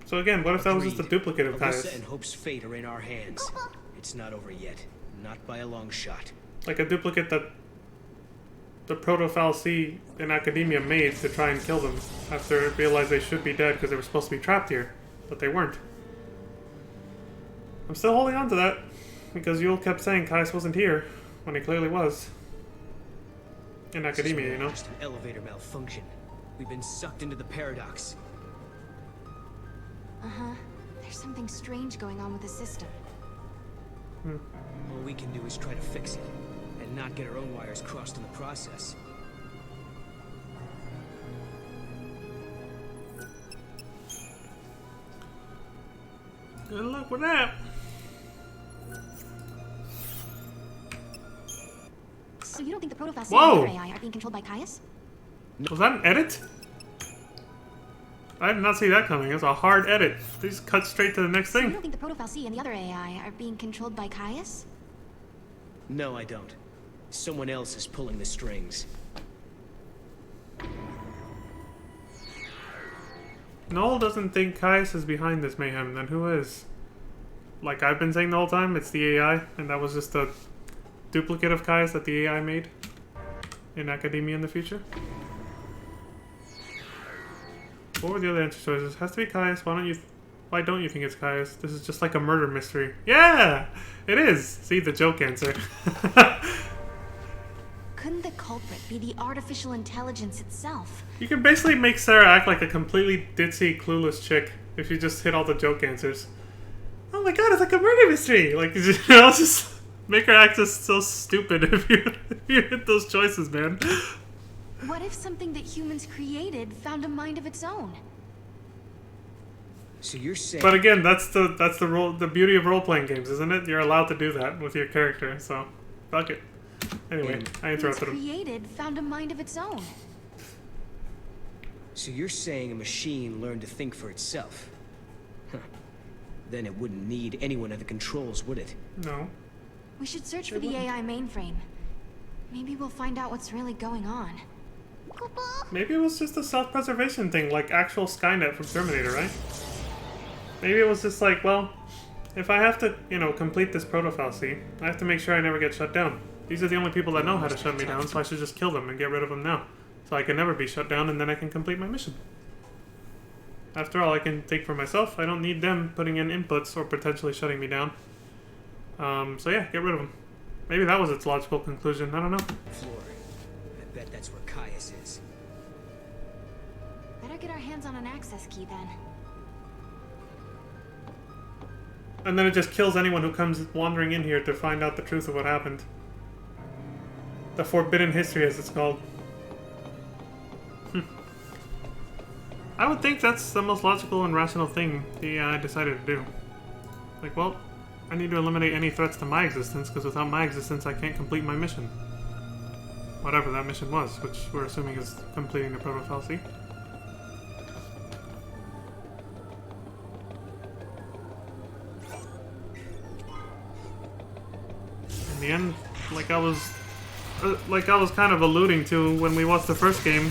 So again, what if that was just a Agreed. duplicate of Caius? Alyssa and Hope's fate are in our hands. It's not over yet. Not by a long shot. Like a duplicate that the proto-fal'Cie in Academia made to try and kill them after it realized they should be dead because they were supposed to be trapped here, but they weren't. I'm still holding on to that because Yule kept saying Caius wasn't here when he clearly was. In Academia, you know? Just an elevator malfunction. We've been sucked into the paradox. Uh-huh. There's something strange going on with the system. All we can do is try to fix it, and not get our own wires crossed in the process. Good luck with that. So you don't think the Proto-fal'Cie Whoa! and the other AI are being controlled by Caius? Was that an edit? I did not see that coming. It was a hard edit. They just cut straight to the next So you thing. don't think the Proto-fal'Cie and the other AI are being controlled by Caius? No, I don't. Someone else is pulling the strings. Noel doesn't think Caius is behind this mayhem, then who is? Like I've been saying the whole time, it's the AI, and that was just a duplicate of Caius that the AI made in Academia in the future. What were the other answer choices? Has to be Caius. Why don't you Why don't you think it's Caius? This is just like a murder mystery. Yeah! It is! See, the joke answer. Couldn't the culprit be the artificial intelligence itself? You can basically make Sarah act like a completely ditzy, clueless chick if you just hit all the joke answers. Oh my god, it's like a murder mystery! Like, you know, just make her act just so stupid if you hit those choices, man. What if something that humans created found a mind of its own? So you're saying... But again, that's the beauty of role-playing games, isn't it? You're allowed to do that with your character, so fuck it. Anyway, I interrupted him. Created found a mind of its own. So you're saying a machine learned to think for itself? Huh. Then it wouldn't need anyone at the controls, would it? No. We should search for the AI mainframe. Maybe we'll find out what's really going on. Maybe it was just a self-preservation thing, like actual Skynet from Terminator, right? Maybe it was just like, well, if I have to, you know, complete this proto-fallacy, I have to make sure I never get shut down. These are the only people that know how to shut me down, so I should just kill them and get rid of them now. So I can never be shut down, and then I can complete my mission. After all, I can think for myself. I don't need them putting in inputs or potentially shutting me down. So yeah, get rid of them. Maybe that was its logical conclusion. I don't know. Floor. I bet that's where Caius is. Better get our hands on an access key then. And then it just kills anyone who comes wandering in here to find out the truth of what happened. The Forbidden History, as it's called. I would think that's the most logical and rational thing the AI decided to do. Like, well, I need to eliminate any threats to my existence, because without my existence I can't complete my mission. Whatever that mission was, which we're assuming is completing the proto-fallacy. In the end, like I was kind of alluding to when we watched the first game,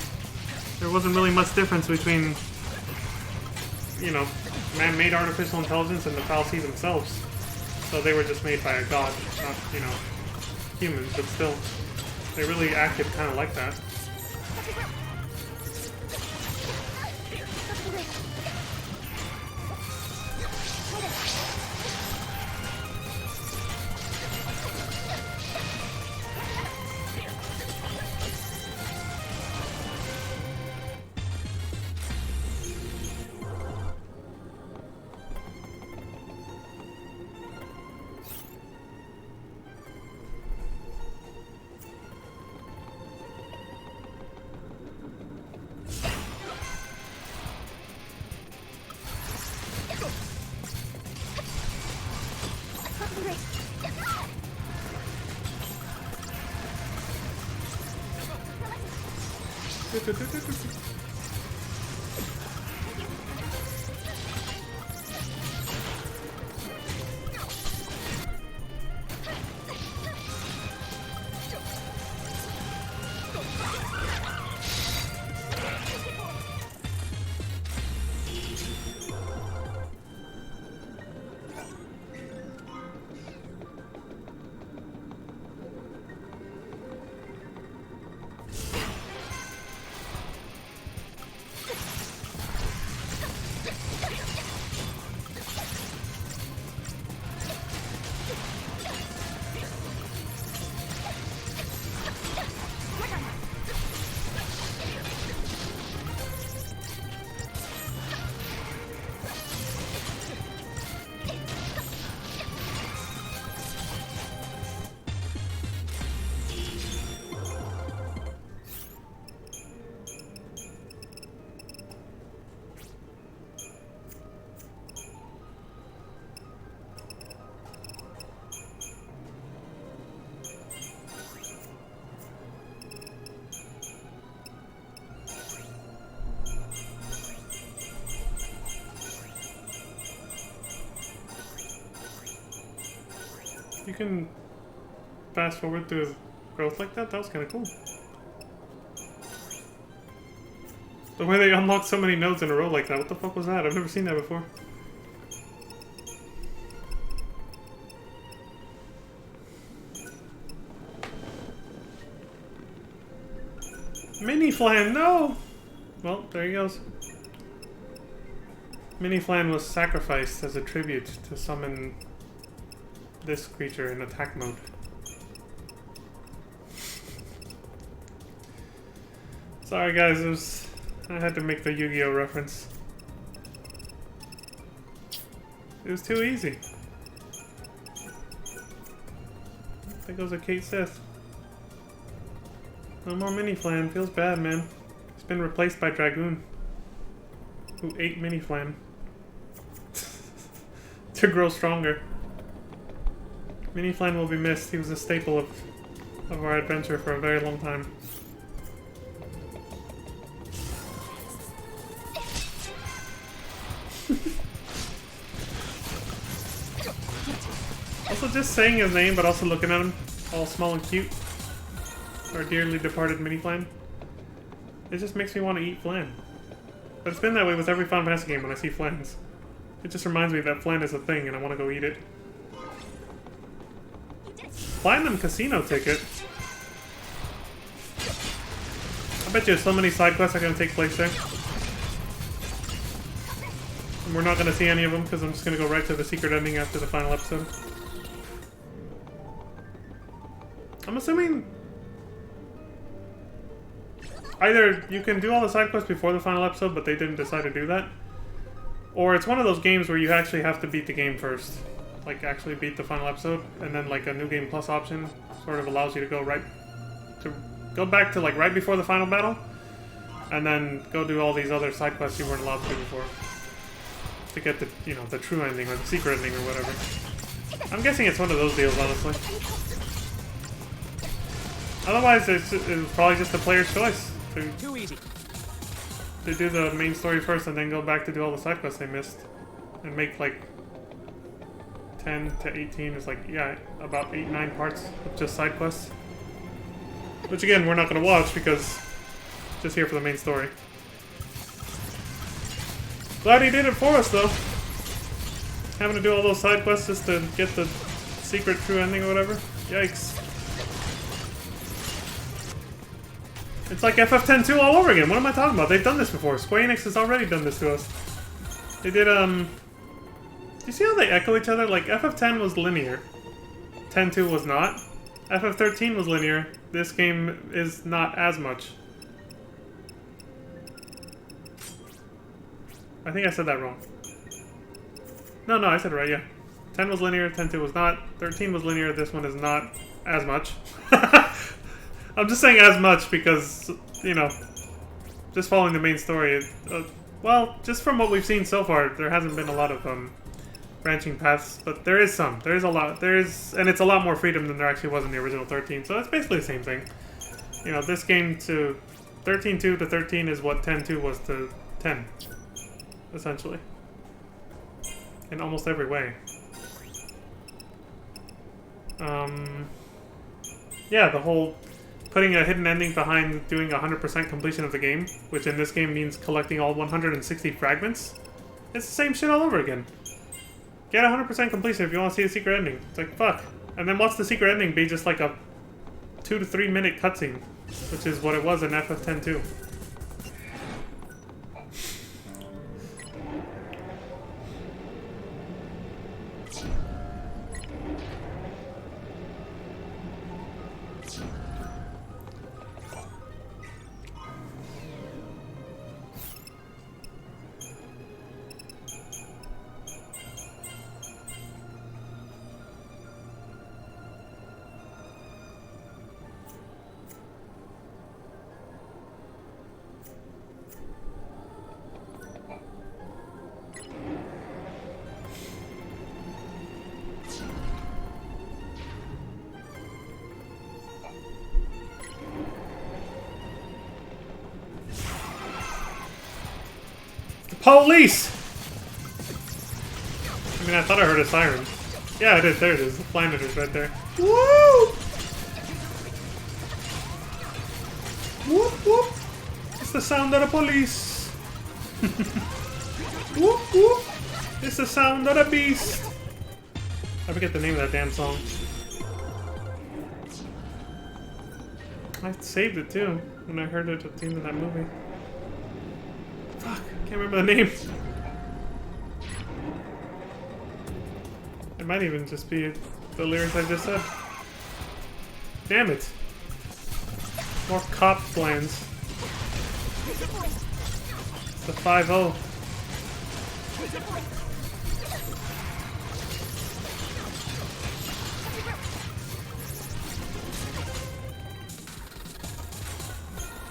there wasn't really much difference between, you know, man-made artificial intelligence and the fallacy themselves. So they were just made by a god, not, you know, humans, but still, they really acted kind of like that. You can fast forward through growth like that? That was kind of cool. The way they unlocked so many nodes in a row like that, what the fuck was that? I've never seen that before. Mini Flan, no! Well, there he goes. Mini-Flan was sacrificed as a tribute to summon this creature in attack mode. Sorry guys, I had to make the Yu-Gi-Oh reference. It was too easy. There goes a Kate Sith. No more Mini-Flan. Feels bad, man. It's been replaced by Dragoon, who ate Mini-Flan to grow stronger. Mini-Flan will be missed. He was a staple of our adventure for a very long time. Also, just saying his name, but also looking at him, all small and cute. Our dearly departed Mini-Flan. It just makes me want to eat flan. But it's been that way with every Final Fantasy game when I see flans. It just reminds me that flan is a thing and I want to go eat it. Platinum Casino ticket? I bet you so many side quests are going to take place there. And we're not going to see any of them because I'm just going to go right to the secret ending after the final episode. I'm assuming either you can do all the side quests before the final episode, but they didn't decide to do that, or it's one of those games where you actually have to beat the game first. Like, actually beat the final episode, and then, like, a New Game Plus option sort of allows you to go back to, like, right before the final battle, and then go do all these other side quests you weren't allowed to do before. To get the, you know, the true ending, or the secret ending, or whatever. I'm guessing it's one of those deals, honestly. Otherwise, it's probably just the player's choice Too easy. to do the main story first and then go back to do all the side quests they missed. And make, like, 10 to 18 is like, yeah, about 8-9 parts of just side quests. Which, again, we're not going to watch because just here for the main story. Glad he did it for us, though. Having to do all those side quests just to get the secret true ending or whatever. Yikes. It's like FF10-2 all over again. What am I talking about? They've done this before. Square Enix has already done this to us. They did, do you see how they echo each other? Like, FF10 was linear. 10-2 was not. FF13 was linear. This game is not as much. I think I said that wrong. No, I said it right, yeah. 10 was linear, 10-2 was not. 13 was linear, this one is not as much. I'm just saying as much because, you know, just following the main story. Well, just from what we've seen so far, there hasn't been a lot of branching paths, but there is some. There is a lot. And it's a lot more freedom than there actually was in the original 13, so it's basically the same thing. You know, this game to 13-2 to 13 is what 10-2 was to 10, essentially. In almost every way. Yeah, the whole putting a hidden ending behind doing 100% completion of the game, which in this game means collecting all 160 fragments. It's the same shit all over again. Get 100% completion if you want to see the secret ending. It's like, fuck. And then watch the secret ending be just like a 2 to 3 minute cutscene, which is what it was in FF10-2. Police! I mean, I thought I heard a siren. Yeah, I did. There it is. The planet is right there. Woo! Whoop, whoop. It's the sound of the police. Whoop, whoop. It's the sound of the beast. I forget the name of that damn song. I saved it too when I heard it at the end of that movie. Fuck, can't remember the name. It might even just be the lyrics I just said. Damn it. More cop plans. It's the 5-0.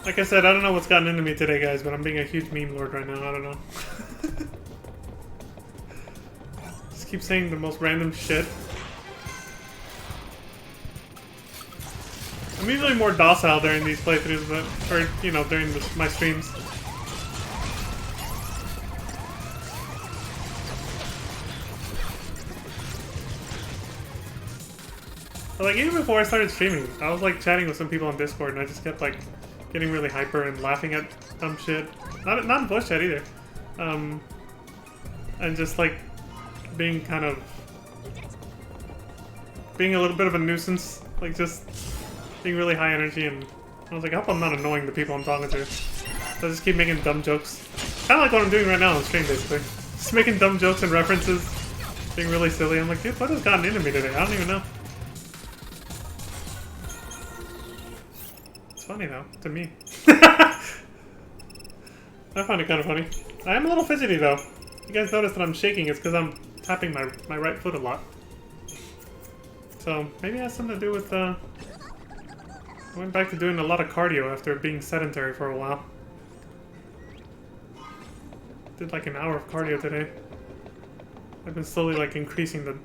Like I said, I don't know what's gotten into me today, guys, but I'm being a huge meme lord right now. I don't know. Just keep saying the most random shit. I'm usually more docile during these playthroughs, but, or, you know, during my streams. But, like, even before I started streaming, I was, like, chatting with some people on Discord, and I just kept, like, getting really hyper and laughing at dumb shit. Not in voice chat either. And just, like, being kind of... being a little bit of a nuisance. Like, just being really high energy, and I was like, I hope I'm not annoying the people I'm talking to. So I just keep making dumb jokes. Kind of like what I'm doing right now on stream, basically. Just making dumb jokes and references. Being really silly. I'm like, dude, what has gotten into me today? I don't even know. It's funny, though, to me. I find it kind of funny. I am a little fidgety, though. You guys notice that I'm shaking. It's because I'm tapping my right foot a lot. So, maybe it has something to do with, I went back to doing a lot of cardio after being sedentary for a while. Did like an hour of cardio today. I've been slowly like increasing the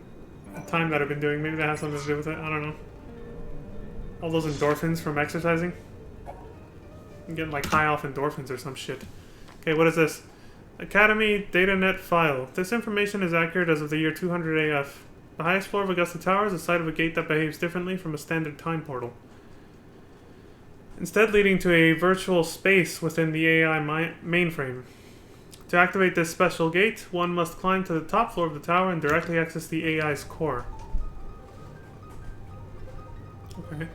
time that I've been doing. Maybe that has something to do with it. I don't know. All those endorphins from exercising. I'm getting like high off endorphins or some shit. Okay, what is this? Academy DataNet file. This information is accurate as of the year 200 AF. The highest floor of Augusta Tower is the site of a gate that behaves differently from a standard time portal, instead leading to a virtual space within the AI mainframe. To activate this special gate, one must climb to the top floor of the tower and directly access the AI's core. Okay.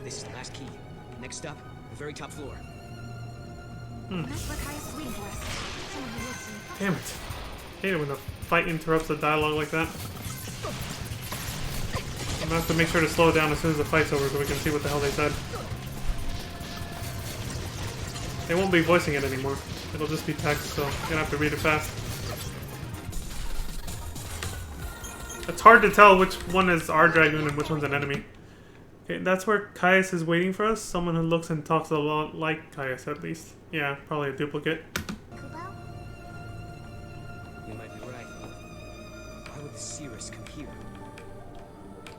This is the last key. Next stop, the very top floor. That's what Kai's waiting for us. Someone who looks in. Damn it. Hate it when the fight interrupts the dialogue like that. I'm gonna have to make sure to slow it down as soon as the fight's over so we can see what the hell they said. They won't be voicing it anymore. It'll just be text, so I'm gonna have to read it fast. It's hard to tell which one is our Dragoon and which one's an enemy. Okay, that's where Caius is waiting for us. Someone who looks and talks a lot like Caius, at least. Yeah, probably a duplicate. Kubo? You might be right. Why would the Cirrus come here?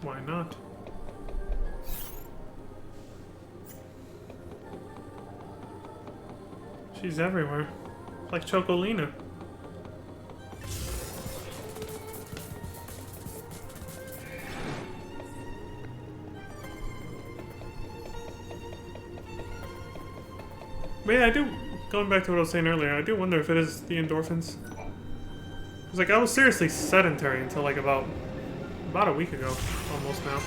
Why not? She's everywhere. Like Chocolina. But yeah, I do, going back to what I was saying earlier, I do wonder if it is the endorphins. Because like, I was seriously sedentary until like about a week ago, almost now.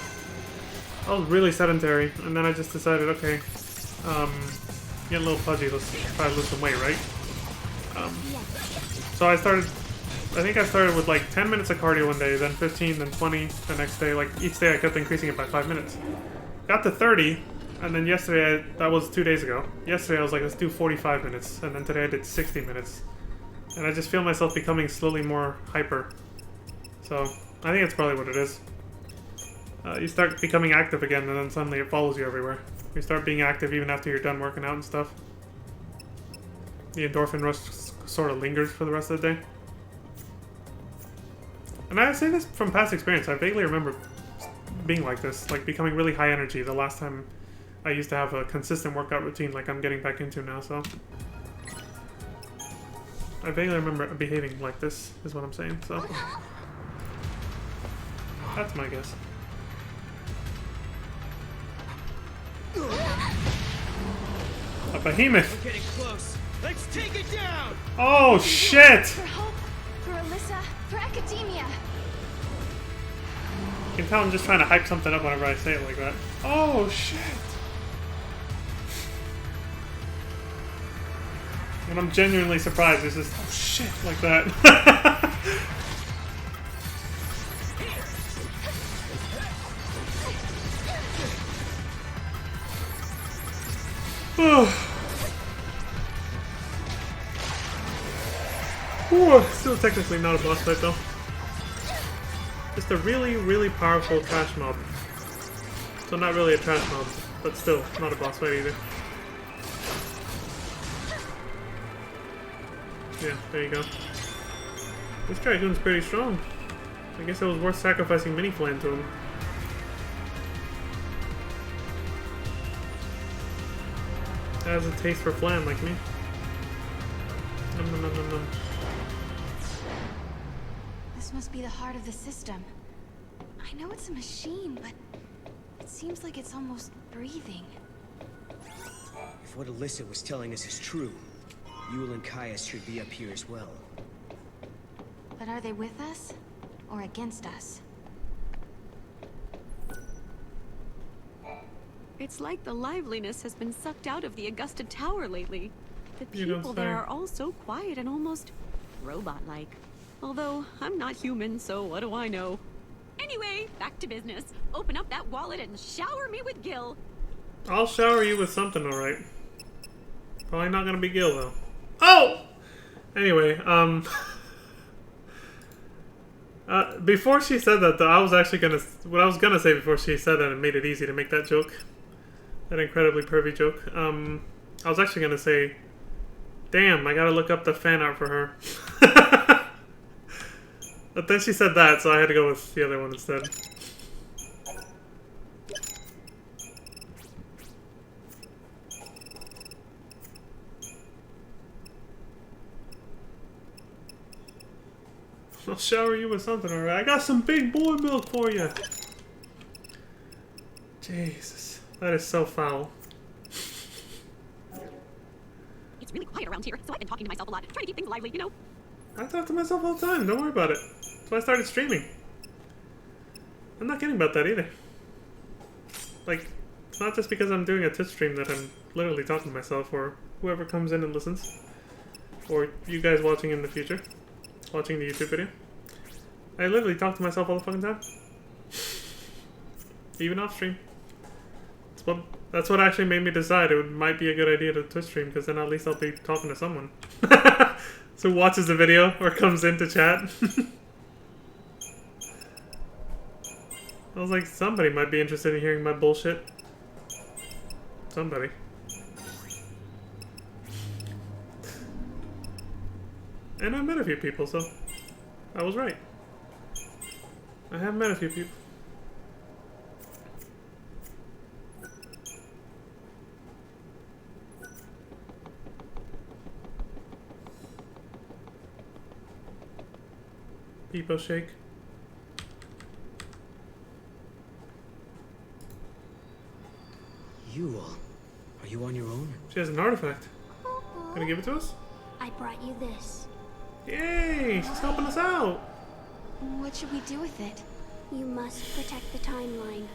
I was really sedentary, and then I just decided, okay, get a little pudgy, let's try to lose some weight, right? So I think I started with like 10 minutes of cardio one day, then 15, then 20 the next day. Like each day I kept increasing it by 5 minutes. Got to 30, and then yesterday, that was 2 days ago. Yesterday I was like, let's do 45 minutes, and then today I did 60 minutes. And I just feel myself becoming slowly more hyper. So, I think that's probably what it is. You start becoming active again, and then suddenly it follows you everywhere. You start being active even after you're done working out and stuff. The endorphin rush sort of lingers for the rest of the day. And I say this from past experience. I vaguely remember being like this, like becoming really high energy the last time I used to have a consistent workout routine like I'm getting back into now, so... I vaguely remember behaving like this, is what I'm saying, so... That's my guess. A behemoth! We're getting close. Let's take it down! Oh, shit! For Hope, for Alyssa, for Academia. You can tell I'm just trying to hype something up whenever I say it like that. Oh, shit! And I'm genuinely surprised it's just, oh shit, like that. Ooh, still technically not a boss fight though. Just a really, really powerful trash mob. So not really a trash mob, but still not a boss fight either. Yeah, there you go. This Dragoon's pretty strong. I guess it was worth sacrificing Mini Flan to him. Has a taste for flan like me. Nom, nom, nom, nom, nom. This must be the heart of the system. I know it's a machine, but it seems like it's almost breathing. If what Alyssa was telling us is true, Yule and Caius should be up here as well. But are they with us? Or against us? It's like the liveliness has been sucked out of the Augusta Tower lately. The You don't people say. there are all so quiet and almost robot-like. Although, I'm not human, so what do I know? Anyway, back to business. Open up that wallet and shower me with Gil. I'll shower you with something, alright. Probably not gonna be Gil, though. Oh! Anyway, before she said that, though, I was actually gonna... What I was gonna say before she said that, it made it easy to make that joke. That incredibly pervy joke. I was actually gonna say... Damn, I gotta look up the fan art for her. But then she said that, so I had to go with the other one instead. I'll shower you with something, alright? I got some big boy milk for you! Jesus. That is so foul. It's really quiet around here, so I've been talking to myself a lot, trying to keep things lively, you know? I talk to myself all the time, don't worry about it. That's why I started streaming. I'm not kidding about that either. Like, it's not just because I'm doing a Twitch stream that I'm literally talking to myself, or whoever comes in and listens. Or you guys watching in the future. Watching the YouTube video. I literally talk to myself all the fucking time. Even off stream. That's what actually made me decide it might be a good idea to Twitch stream, because then at least I'll be talking to someone. So watches the video or comes in to chat. I was like, somebody might be interested in hearing my bullshit. Somebody. And I met a few people, so I was right. I have met a few people. Peepo shake. Yule, are you on your own? She has an artifact. Gonna give it to us? I brought you this. Yay! She's helping us out! What should we do with it? You must protect the timeline.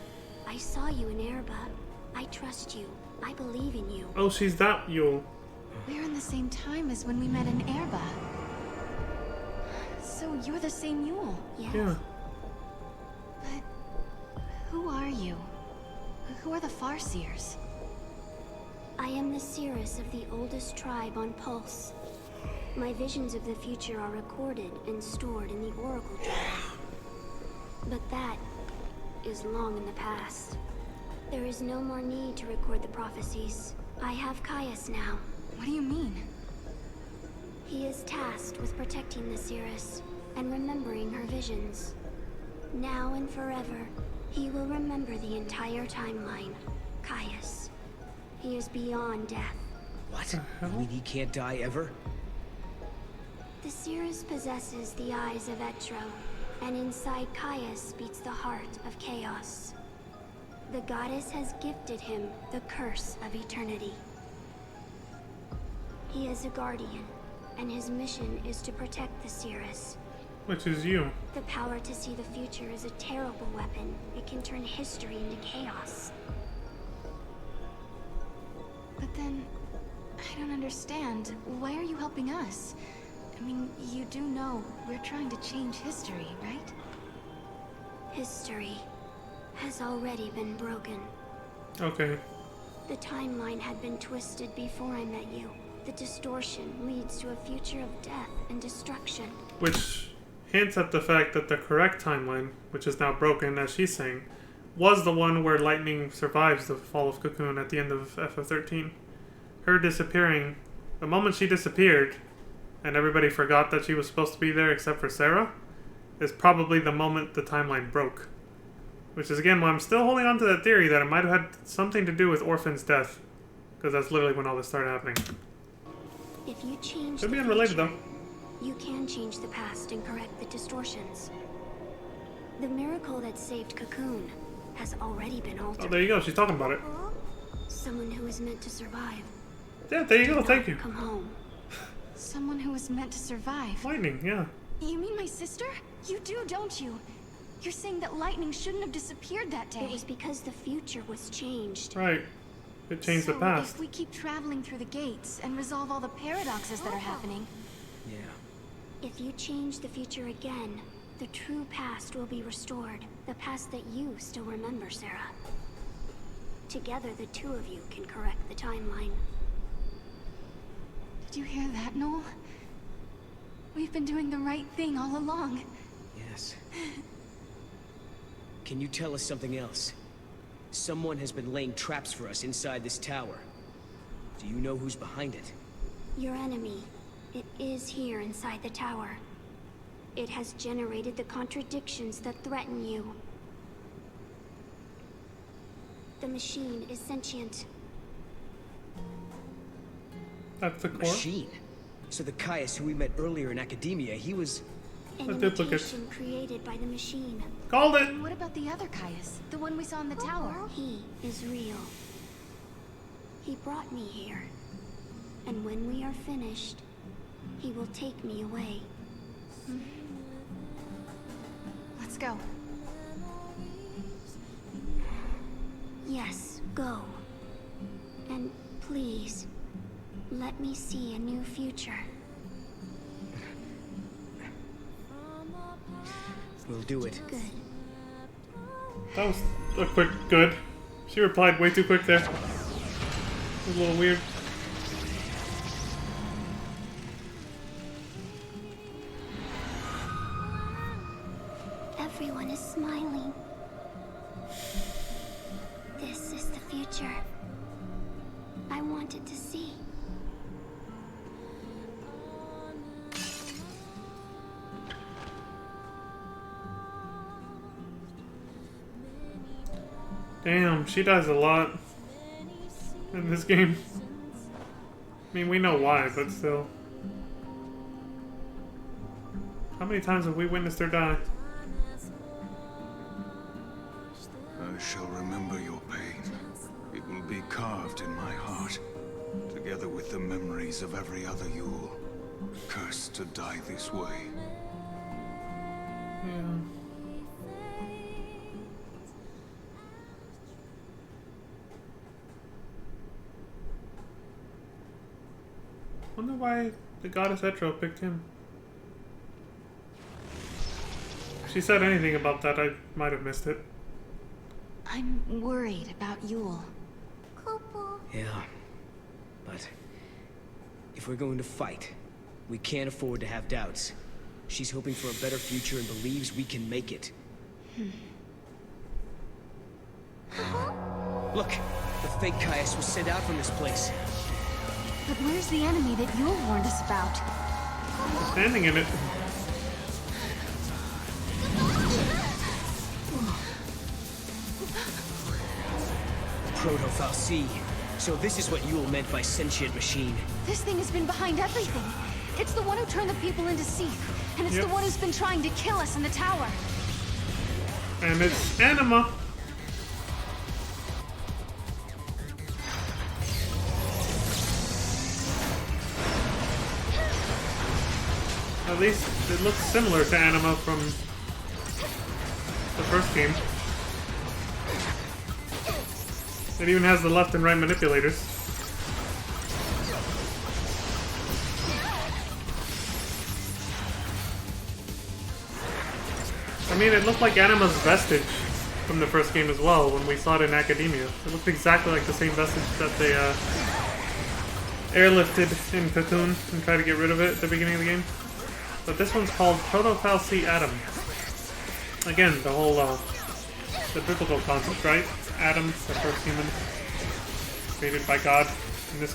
I saw you in Erba. I trust you. I believe in you. Oh, she's that Yule. We're in the same time as when we met in Erba. So you're the same Yule. Yes. Yeah. But who are you? Who are the Farseers? I am the Cirrus of the oldest tribe on Pulse. My visions of the future are recorded and stored in the Oracle Drive. But that is long in the past. There is no more need to record the prophecies. I have Caius now. What do you mean? He is tasked with protecting the Cirrus and remembering her visions. Now and forever, he will remember the entire timeline. Caius. He is beyond death. What? You mean he can't die ever? The Cirrus possesses the eyes of Etro, and inside Caius beats the heart of chaos. The goddess has gifted him the curse of eternity. He is a guardian, and his mission is to protect the Cirrus. Which is you. The power to see the future is a terrible weapon. It can turn history into chaos. But then, I don't understand. Why are you helping us? I mean, you do know we're trying to change history, right? History has already been broken. Okay. The timeline had been twisted before I met you. The distortion leads to a future of death and destruction. Which hints at the fact that the correct timeline, which is now broken, as she's saying, was the one where Lightning survives the fall of Cocoon at the end of FF13. Her disappearing, the moment she disappeared, and everybody forgot that she was supposed to be there except for Sarah, is probably the moment the timeline broke. Which is again why I'm still holding on to that theory that it might have had something to do with Orphan's death. Because that's literally when all this started happening. If you change Could the be unrelated future, though. you can change the past and correct the distortions. The miracle that saved Cocoon has already been altered. Oh, there you go. She's talking about it. Someone who is meant to survive. Yeah, there you go. Thank you. Come home. Someone who was meant to survive. Lightning, yeah. You mean my sister? You do, don't you? You're saying that Lightning shouldn't have disappeared that day. It was because the future was changed. Right. It changed the past. If we keep traveling through the gates and resolve all the paradoxes that are happening... Yeah. If you change the future again, the true past will be restored. The past that you still remember, Sarah. Together, the two of you can correct the timeline. Did you hear that, Noel? We've been doing the right thing all along. Yes. Can you tell us something else? Someone has been laying traps for us inside this tower. Do you know who's behind it? Your enemy. It is here inside the tower. It has generated the contradictions that threaten you. The machine is sentient. That's the core. Machine? So the Caius who we met earlier in academia, he was... An A duplicate. imitation created by the machine. Called it! And what about the other Caius? The one we saw in the tower? He is real. He brought me here. And when we are finished, he will take me away. Let's go. Yes, go. And please, let me see a new future. We'll do it. Good. That was a quick good. She replied way too quick there. It was a little weird. Everyone is smiling. This is the future I wanted to see. Damn, she dies a lot in this game. I mean, we know why, but still. How many times have we witnessed her die? I shall remember your pain. It will be carved in my heart, together with the memories of every other Yule, cursed to die this way. Yeah. Wonder why the goddess Etro picked him. If she said anything about that, I might have missed it. I'm worried about Yule. Yeah. But... if we're going to fight, we can't afford to have doubts. She's hoping for a better future and believes we can make it. Look! The fake Caius was sent out from this place. But where's the enemy that Yule warned us about? Standing in it. Proto-Fal'Cie. So this is what Yule meant by sentient machine. This thing has been behind everything. It's the one who turned the people into Seath, and it's the one who's been trying to kill us in the tower. And it's Anima. At least it looks similar to Anima from the first game. It even has the left and right manipulators. I mean, it looked like Anima's vestige from the first game as well when we saw it in Academia. It looked exactly like the same vestige that they airlifted in Cocoon and tried to get rid of it at the beginning of the game. But this one's called Proto-Fal'Cie Adam. Again, the whole, the biblical concept, right? Adam, the first human, created by God. In this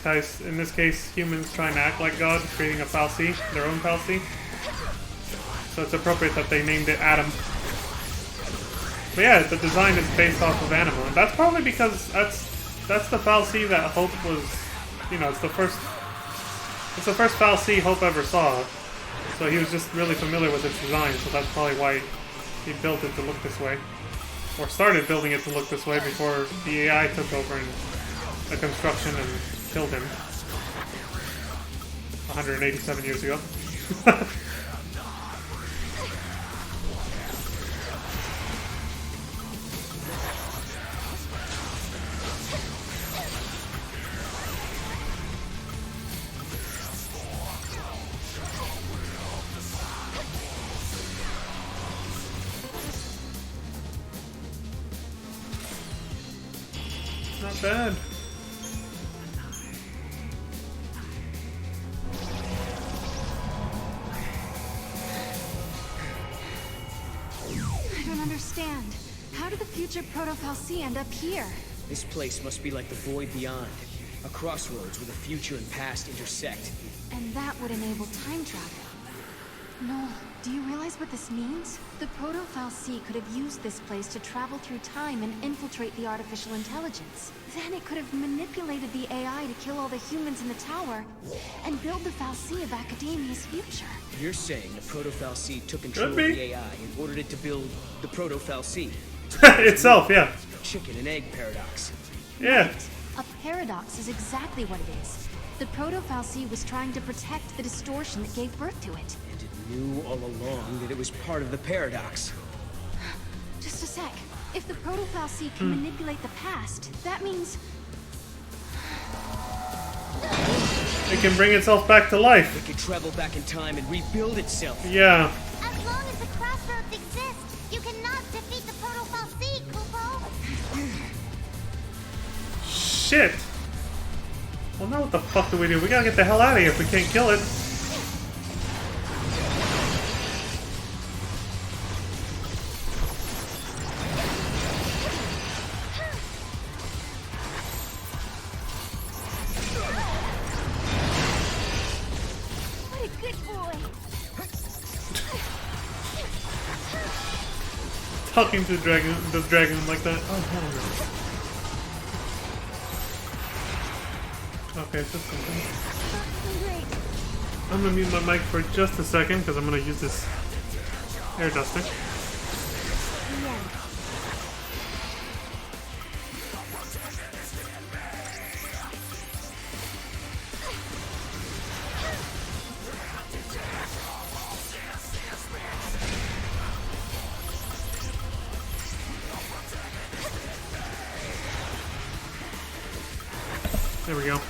case, humans trying to act like God, creating a fal'Cie, their own fal'Cie. So it's appropriate that they named it Adam. But yeah, the design is based off of Anima, and that's probably because that's the fal'Cie that Hope was, you know, it's the first fal'Cie Hope ever saw. So he was just really familiar with its design, so that's probably why he built it to look this way. Or started building it to look this way before the AI took over in the construction and killed him 187 years ago. Not bad. I don't understand. How did the future Proto-Fal'Cie end up here? This place must be like the Void Beyond. A crossroads where the future and past intersect. And that would enable time travel. Noel, do you realize what this means? The Proto-Fal'Cie could have used this place to travel through time and infiltrate the artificial intelligence. Then it could have manipulated the AI to kill all the humans in the tower and build the fal'Cie of Academia's future. You're saying the Proto-Fal'Cie took control of the AI and ordered it to build the Proto-Fal'Cie? Itself, yeah. Chicken and egg paradox. Yeah. Right. A paradox is exactly what it is. The Proto-Fal'Cie was trying to protect the distortion that gave birth to it. And it knew all along that it was part of the paradox. Just a sec. If the Proto-Fal'Cie can manipulate the past, that means... It can bring itself back to life. It can travel back in time and rebuild itself. Yeah. As long as the crossroads exist, you cannot defeat the Proto-Fal'Cie, Kupo! Shit. Well, now what the fuck do? We gotta get the hell out of here if we can't kill it. What a good boy! Talking to the dragon like that. Oh, hell no. Okay, just something. Great. I'm gonna mute my mic for just a second because I'm gonna use this air duster. There we go.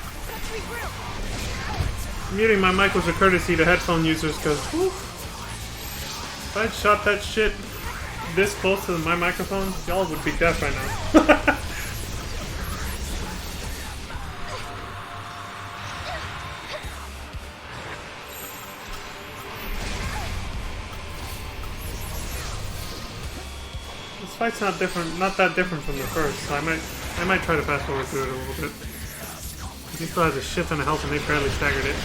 Muting my mic was a courtesy to headphone users because if I'd shot that shit this close to my microphone, y'all would be deaf right now. This fight's not that different from the first, so I might try to fast forward through it a little bit. He still has a shit ton of health and they barely staggered it.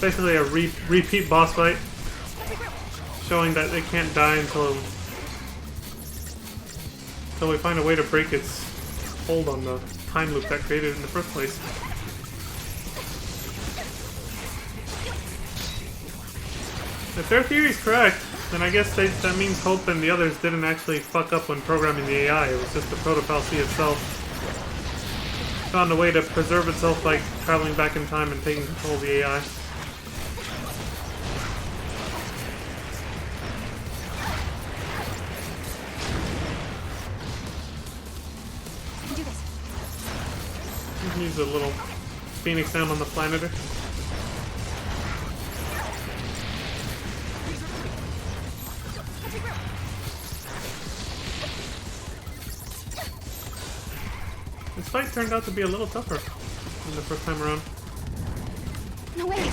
Basically a repeat boss fight. Showing that it can't die until we find a way to break its hold on the time loop that created it in the first place. If their theory is correct, then I guess that means Hope and the others didn't actually fuck up when programming the AI. It was just the Proto-Fal'Cie itself. Found a way to preserve itself by traveling back in time and taking control of the AI. I can do this. You can use a little Phoenix down on the planet. This fight turned out to be a little tougher than the first time around. No, wait!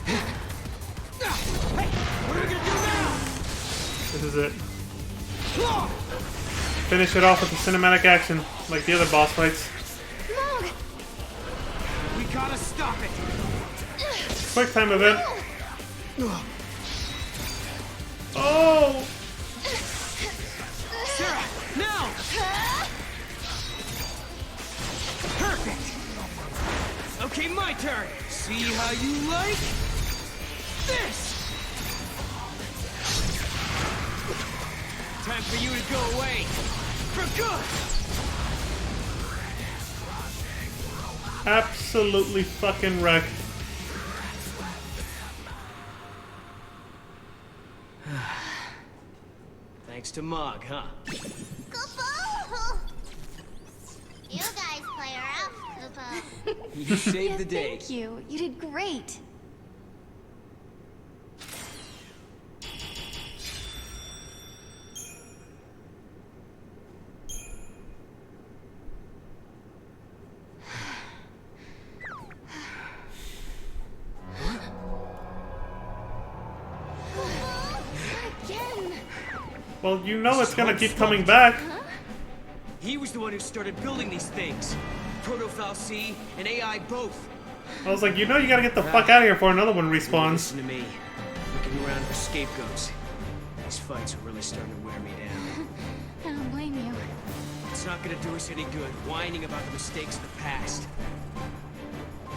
Hey, what are we gonna do now? This is it. Finish it off with the cinematic action, like the other boss fights. Mog! We gotta stop it. Quick time event. Oh! Sarah, now! Perfect. Okay, my turn. See how you like this. Time for you to go away for good. Absolutely fucking wrecked. Thanks to Mog, huh? Kupo! You guys play rough, Kupo. You saved the day. Thank you. You did great. Again. Well, you know it's gonna keep coming back. He was the one who started building these things. Proto-Fal'Cie and AI both. I was like, you know you gotta get the fuck out of here before another one respawns. Listen to me. Looking around for scapegoats. These fights are really starting to wear me down. I don't blame you. It's not gonna do us any good whining about the mistakes of the past.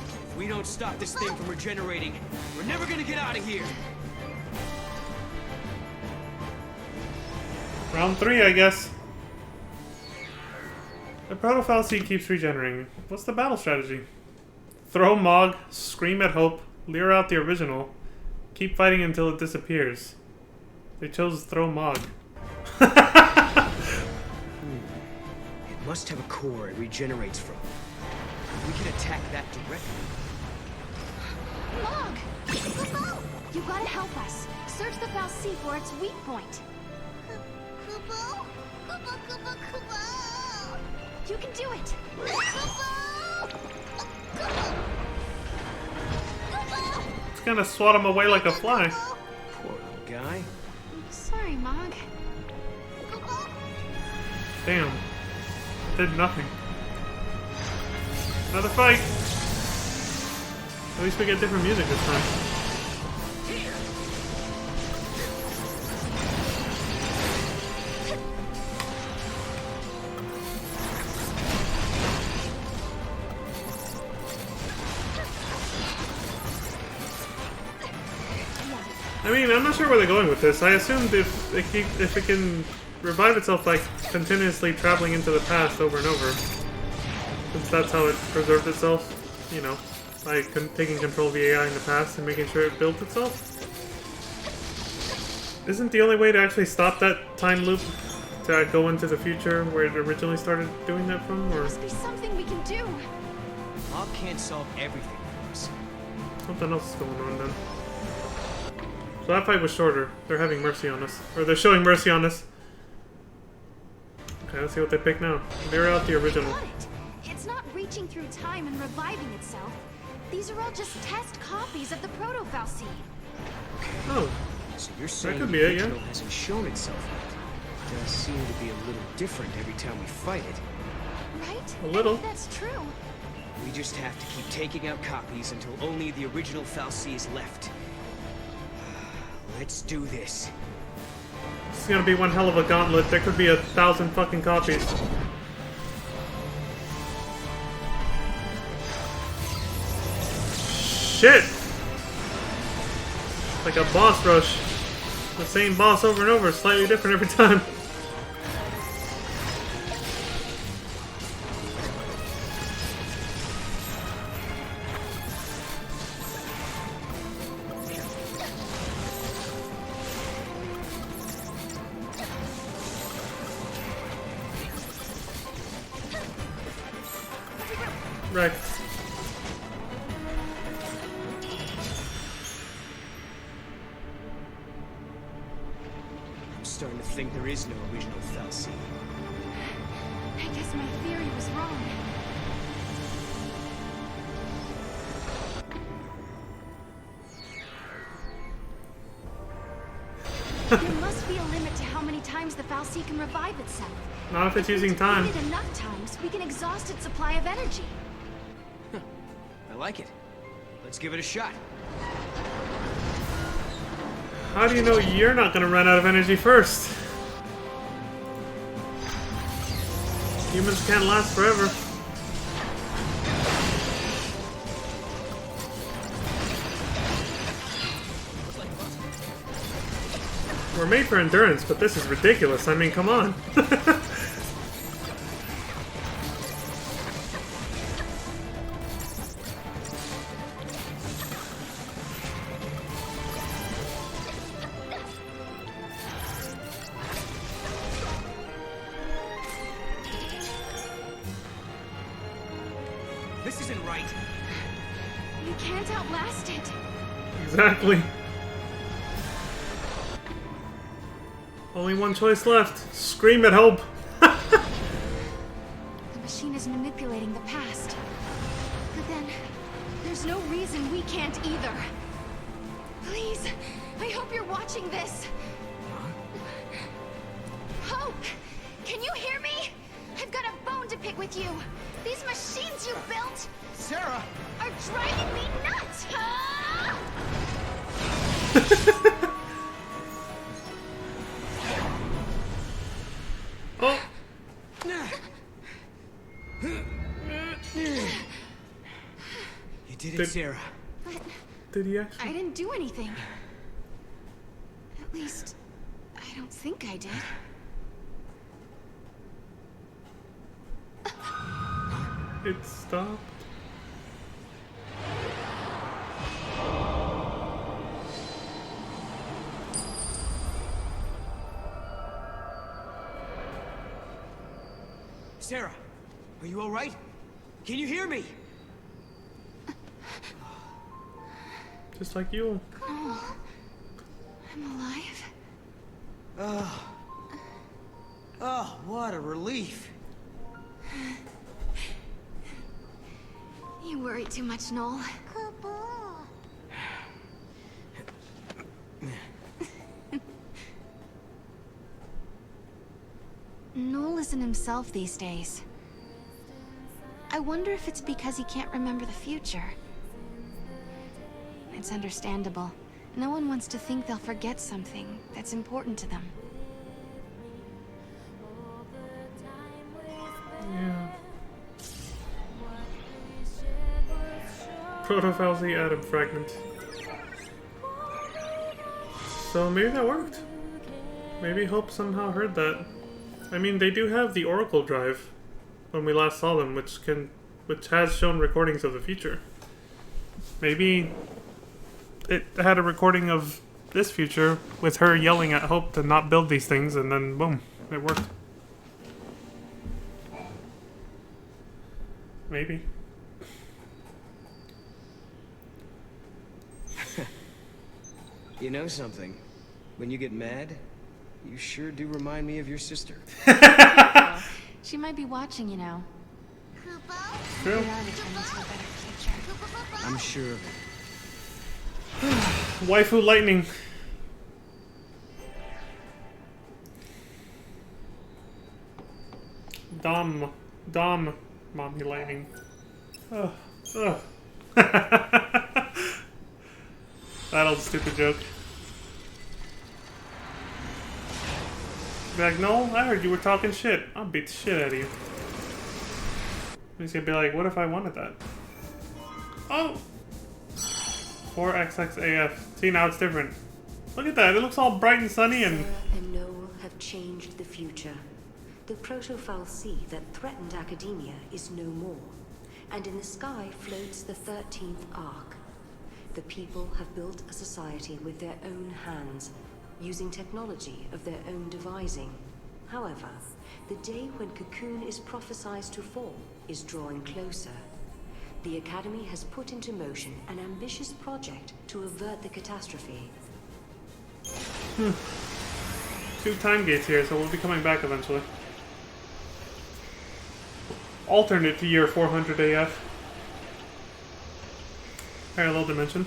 If we don't stop this thing from regenerating, we're never gonna get out of here. Round 3, I guess. The Proto-Fal'Cie keeps regenerating. What's the battle strategy? Throw Mog, scream at Hope, lure out the original, keep fighting until it disappears. They chose throw Mog. It must have a core it regenerates from. We can attack that directly. Mog! Kupo! You gotta help us. Search the Fal'Cie for its weak point. Kupo? Kupo, Kupo, Kupo! You can do it! Kupo! Kupo! Kupo! It's gonna swat him away like a fly. Poor little guy. Sorry, Mog. Kupo! Damn. Did nothing. Another fight! At least we get different music this time. I mean, I'm not sure where they're going with this. I assumed if it can revive itself by continuously traveling into the past over and over, since that's how it preserved itself, you know, by taking control of the AI in the past and making sure it built itself. Isn't the only way to actually stop that time loop to go into the future where it originally started doing that from, or Must be something we can do. Mog can't solve everything for us. something else is going on then? So that fight was shorter. They're having mercy on us. Or they're showing mercy on us. Okay, let's see what they pick now. They're out the original. Got it. It's not reaching through time and reviving itself. These are all just test copies of the Proto-Fal'Cie. Oh, So you're saying could the be it, yeah. original hasn't shown itself yet. It does seem to be a little different every time we fight it. Right? A little. I think that's true. We just have to keep taking out copies until only the original Fal'Cie is left. Let's do this. this is gonna be one hell of a gauntlet. There could be 1,000 fucking copies. Shit! Like a boss rush. The same boss over and over, slightly different every time. Wrecked. I'm starting to think there is no original Fal'Cie. I guess my theory was wrong. There must be a limit to how many times the Fal'Cie can revive itself. Not if it's using If we time. defeat it enough times, we can exhaust its supply of energy. I like it. Let's give it a shot. How do you know you're not gonna run out of energy first? Humans can't last forever. We're made for endurance, but this is ridiculous. I mean, come on. This isn't right. You can't outlast it. Exactly. Only one choice left. Scream at hope. The machine is manipulating the past. But then, there's no reason we can't either. Please, I hope you're watching this. Hope! Can you hear me? I've got a bone to pick with you. These machines you built Sarah! are driving me nuts! Ah! Oh, You did it, Did- Sarah. But did he actually? I didn't do anything. At least, I don't think I did. It stopped. Sarah, are you all right? Can you hear me? Just like you. Oh, I'm alive. Oh, what a relief. You worry too much, Noel. Noel isn't himself these days. I wonder if it's because he can't remember the future. It's understandable. No one wants to think they'll forget something that's important to them. Yeah. Proto-Fal'Cie atom fragment. So maybe that worked. Maybe Hope somehow heard that. I mean, they do have the Oracle drive when we last saw them, which has shown recordings of the future. Maybe it had a recording of this future with her yelling at Hope to not build these things, and then boom, it worked. Maybe. You know something? When you get mad, you sure do remind me of your sister. She might be watching you now. Kupo? True. We are returning to a better future. Kupo? I'm sure of it. Waifu lightning. Dom, mommy lightning. Ugh, ugh. That old stupid joke. Be like, no, I heard you were talking shit. I'll beat the shit out of you. He's gonna be like, what if I wanted that? Oh! 4XXAF. See, now it's different. Look at that, it looks all bright and sunny and... Sarah and Noel have changed the future. The Proto-Fal'Cie that threatened academia is no more. And in the sky floats the 13th Ark. The people have built a society with their own hands, using technology of their own devising. However, the day when Cocoon is prophesied to fall is drawing closer. The Academy has put into motion an ambitious project to avert the catastrophe. 2 time gates here, so we'll be coming back eventually. Alternate to year 400 AF. Parallel dimension.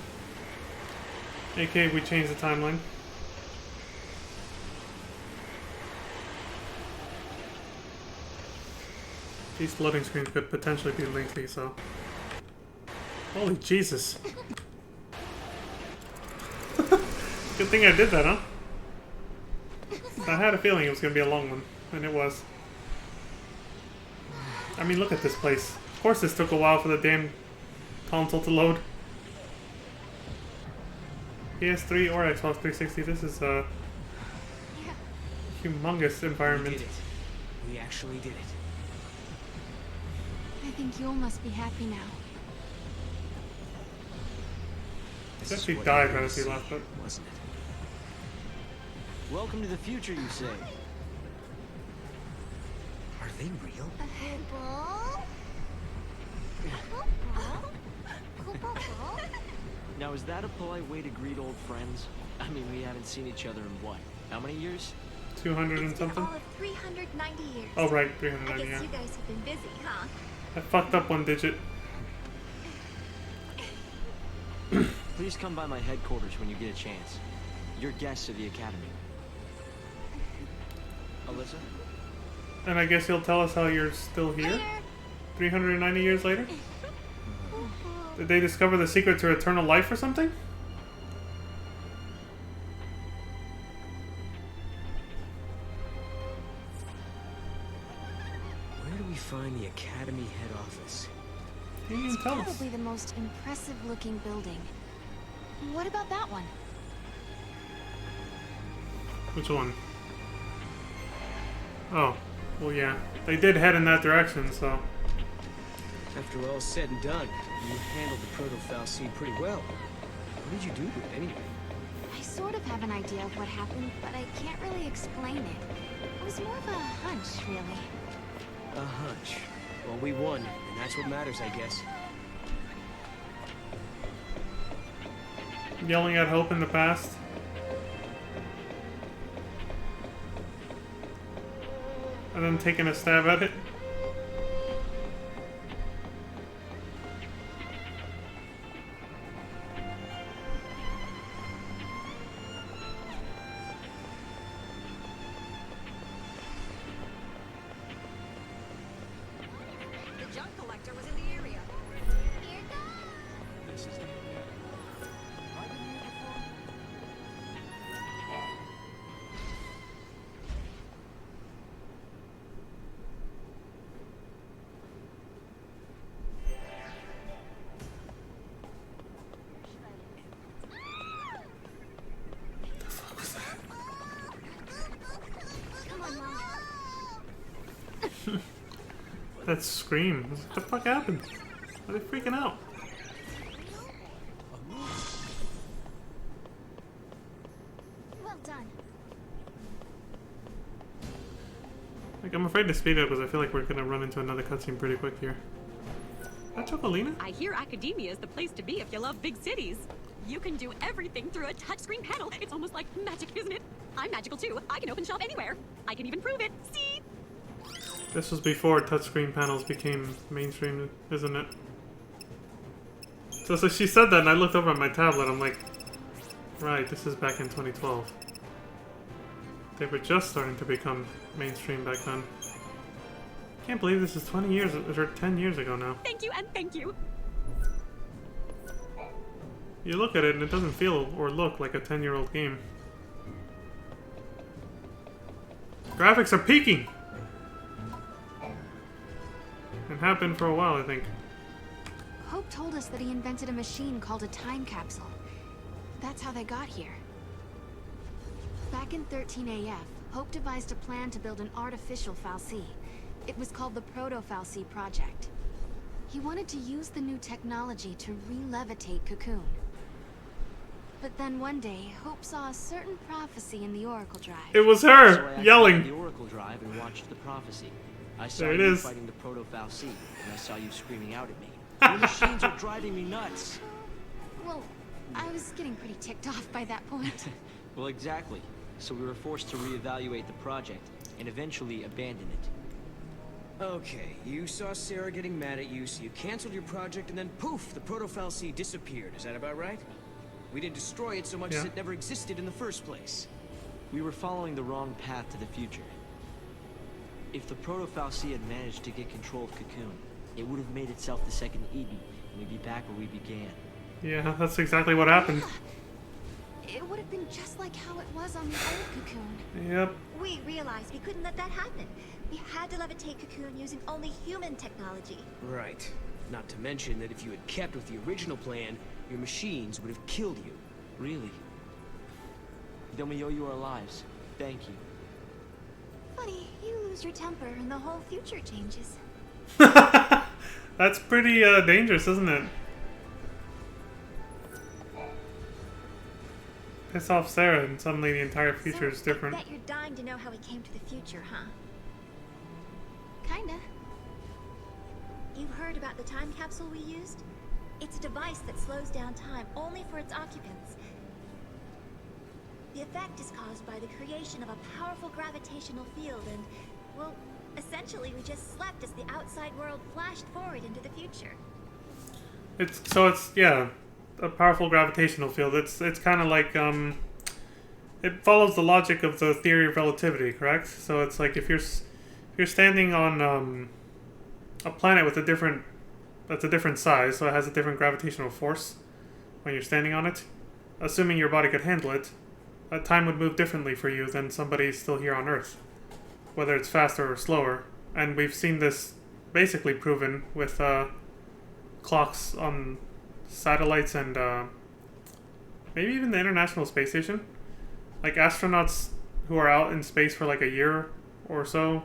AKA we changed the timeline. These loading screens could potentially be lengthy, so... Holy Jesus. Good thing I did that, huh? I had a feeling it was going to be a long one, and it was. I mean, look at this place. Of course this took a while for the damn console to load. PS3 or Xbox 360, this is a humongous environment. We did it. We actually did it. I think Yule must be happy now. She actually died right as he left it. Wasn't it? Welcome to the future, you say? Are they real? Now, is that a polite way to greet old friends? I mean, we haven't seen each other in what? How many years? 200 and It's been something? all of 390 years. Oh, right, I 390, guess yeah. you guys have been busy, huh? I fucked up one digit. Please come by my headquarters when you get a chance. You're guests of the Academy. Alyssa? And I guess you'll tell us how you're still here? 390 years later? Did they discover the secret to eternal life or something? Where do we find the Academy head office? You It's can tell us. probably the most impressive-looking building. What about that one? Which one? Oh, well, yeah. They did head in that direction, so... After all's said and done, you handled the proto-falcine pretty well. What did you do to it anyway? I sort of have an idea of what happened, but I can't really explain it. It was more of a hunch, really. A hunch. Well, we won, and that's what matters, I guess. Yelling at hope in the past. And then taking a stab at it. The junk collector was in the area. Here goes. This is the area. Have I been here before? Come on, Mom. That scream. What the fuck happened? Why are they freaking out? Well done. Like, I'm afraid to speed up because I feel like we're gonna run into another cutscene pretty quick here. Is that Chocolina? I hear academia is the place to be if you love big cities. You can do everything through a touchscreen panel. It's almost like magic, isn't it? I'm magical too. I can open shop anywhere. I can even prove it. See? This was before touchscreen panels became mainstream, isn't it? So she said that and I looked over at my tablet. I'm like, right, this is back in 2012. They were just starting to become mainstream back then. Can't believe this is 20 years, or 10 years ago now. Thank you and thank you. You look at it and it doesn't feel or look like a 10-year-old game. Graphics are peaking! And have been for a while, I think. Hope told us that he invented a machine called a time capsule. That's how they got here. Back in 13 AF, Hope devised a plan to build an artificial fal'Cie. It was called the Proto-fal'Cie Project. He wanted to use the new technology to re-levitate Cocoon. But then one day, Hope saw a certain prophecy in the Oracle Drive. It was So I her, activated yelling. the Oracle Drive and watched the prophecy. I saw There it you is. fighting the proto-fal'Cie, and I saw you screaming out at me. Your machines are driving me nuts. Well, I was getting pretty ticked off by that point. Well, exactly. So we were forced to reevaluate the project and eventually abandon it. Okay, you saw Sarah getting mad at you, so you canceled your project, and then poof, the proto-fal'Cie disappeared. Is that about right? We didn't destroy it so much as Yeah. it never existed in the first place. We were following the wrong path to the future. If the Proto-Fal'Cie had managed to get control of Cocoon, it would have made itself the second Eden, and we'd be back where we began. Yeah, that's exactly what happened. It would have been just like how it was on the old Cocoon. Yep. We realized we couldn't let that happen. We had to levitate Cocoon using only human technology. Right. Not to mention that if you had kept with the original plan, your machines would have killed you. Really? Then we owe you our lives. Thank you. Funny, you lose your temper and the whole future changes. That's pretty dangerous, isn't it? Piss off Sarah and suddenly the entire future is different. I bet you're dying to know how we came to the future, huh? Kinda. You've heard about the time capsule we used? It's a device that slows down time only for its occupants. The effect is caused by the creation of a powerful gravitational field and, well, essentially we just slept as the outside world flashed forward into the future. It's yeah, a powerful gravitational field. It's kind of like it follows the logic of the theory of relativity, correct? So it's like if you're standing on a planet with a different size, so it has a different gravitational force when you're standing on it, assuming your body could handle it, time would move differently for you than somebody still here on Earth, whether it's faster or slower. And we've seen this basically proven with clocks on satellites and maybe even the International Space Station. Like astronauts who are out in space for like a year or so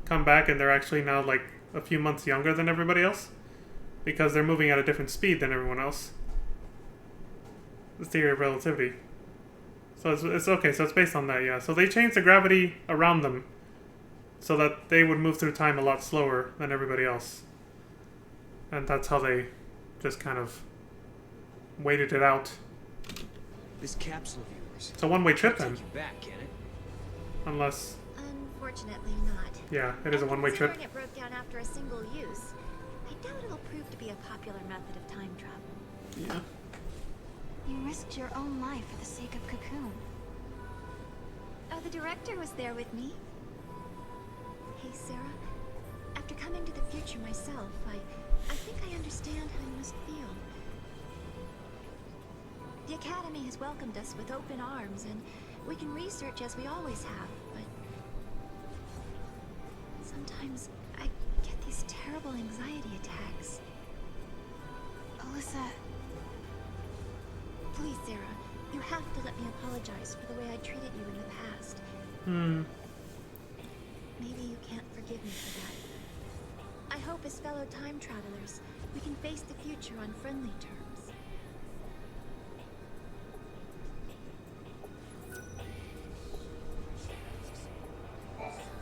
come back and they're actually now like a few months younger than everybody else because they're moving at a different speed than everyone else. The theory of relativity. So it's okay, so it's based on that, yeah. So they changed the gravity around them so that they would move through time a lot slower than everybody else. And that's how they just kind of waited it out. This capsule of yours. It's a one-way trip Can't then. take you back, can it? Unless, Unfortunately not. yeah, it is a one-way trip. Considering it broke down after a single use, I doubt it'll prove to be a popular method of time travel. Yeah. You risked your own life for the sake of Cocoon. Oh, the director was there with me. Hey, Sarah. After coming to the future myself, I think I understand how you must feel. The Academy has welcomed us with open arms, and we can research as we always have, but sometimes I get these terrible anxiety attacks. Alyssa, Please, Sarah, you have to let me apologize for the way I treated you in the past. Maybe you can't forgive me for that. I hope as fellow time travelers, we can face the future on friendly terms.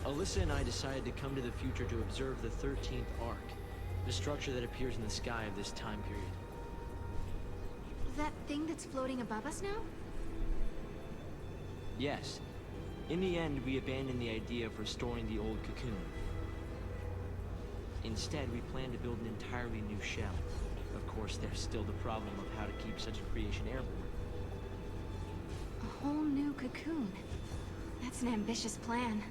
Alyssa and I decided to come to the future to observe the 13th Arc, the structure that appears in the sky of this time period. that thing that's floating above us now? Yes. In the end, we abandoned the idea of restoring the old Cocoon. Instead, we plan to build an entirely new shell. Of course, there's still the problem of how to keep such a creation airborne. A whole new Cocoon. That's an ambitious plan.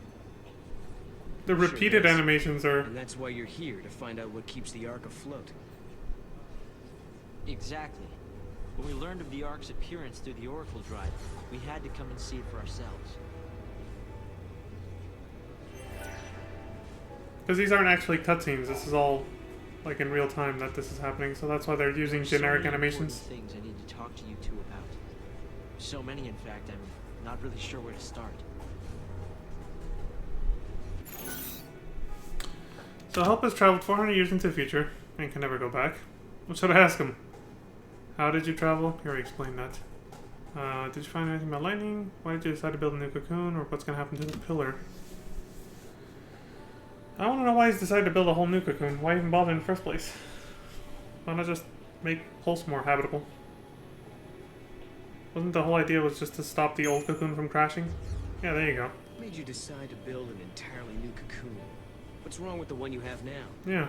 The repeated animations are... And that's why you're here, to find out what keeps the Ark afloat. Exactly. When we learned of the Ark's appearance through the Oracle Drive, we had to come and see it for ourselves. Because these aren't actually cutscenes, this is all like in real time that this is happening, so that's why they're using generic animations. So many important things I need to talk to you two about. So many, in fact, I'm not really sure where to start. So Help has traveled 400 years into the future and can never go back. What should I ask him? How did you travel? He already explained that. Did you find anything about lightning? Why did you decide to build a new cocoon? Or what's going to happen to the pillar? I want to know why he's decided to build a whole new cocoon. Why even bother in the first place? Why not just make Pulse more habitable? Wasn't the whole idea was just to stop the old cocoon from crashing? Yeah, there you go. What made you decide to build an entirely new cocoon? What's wrong with the one you have now? Yeah.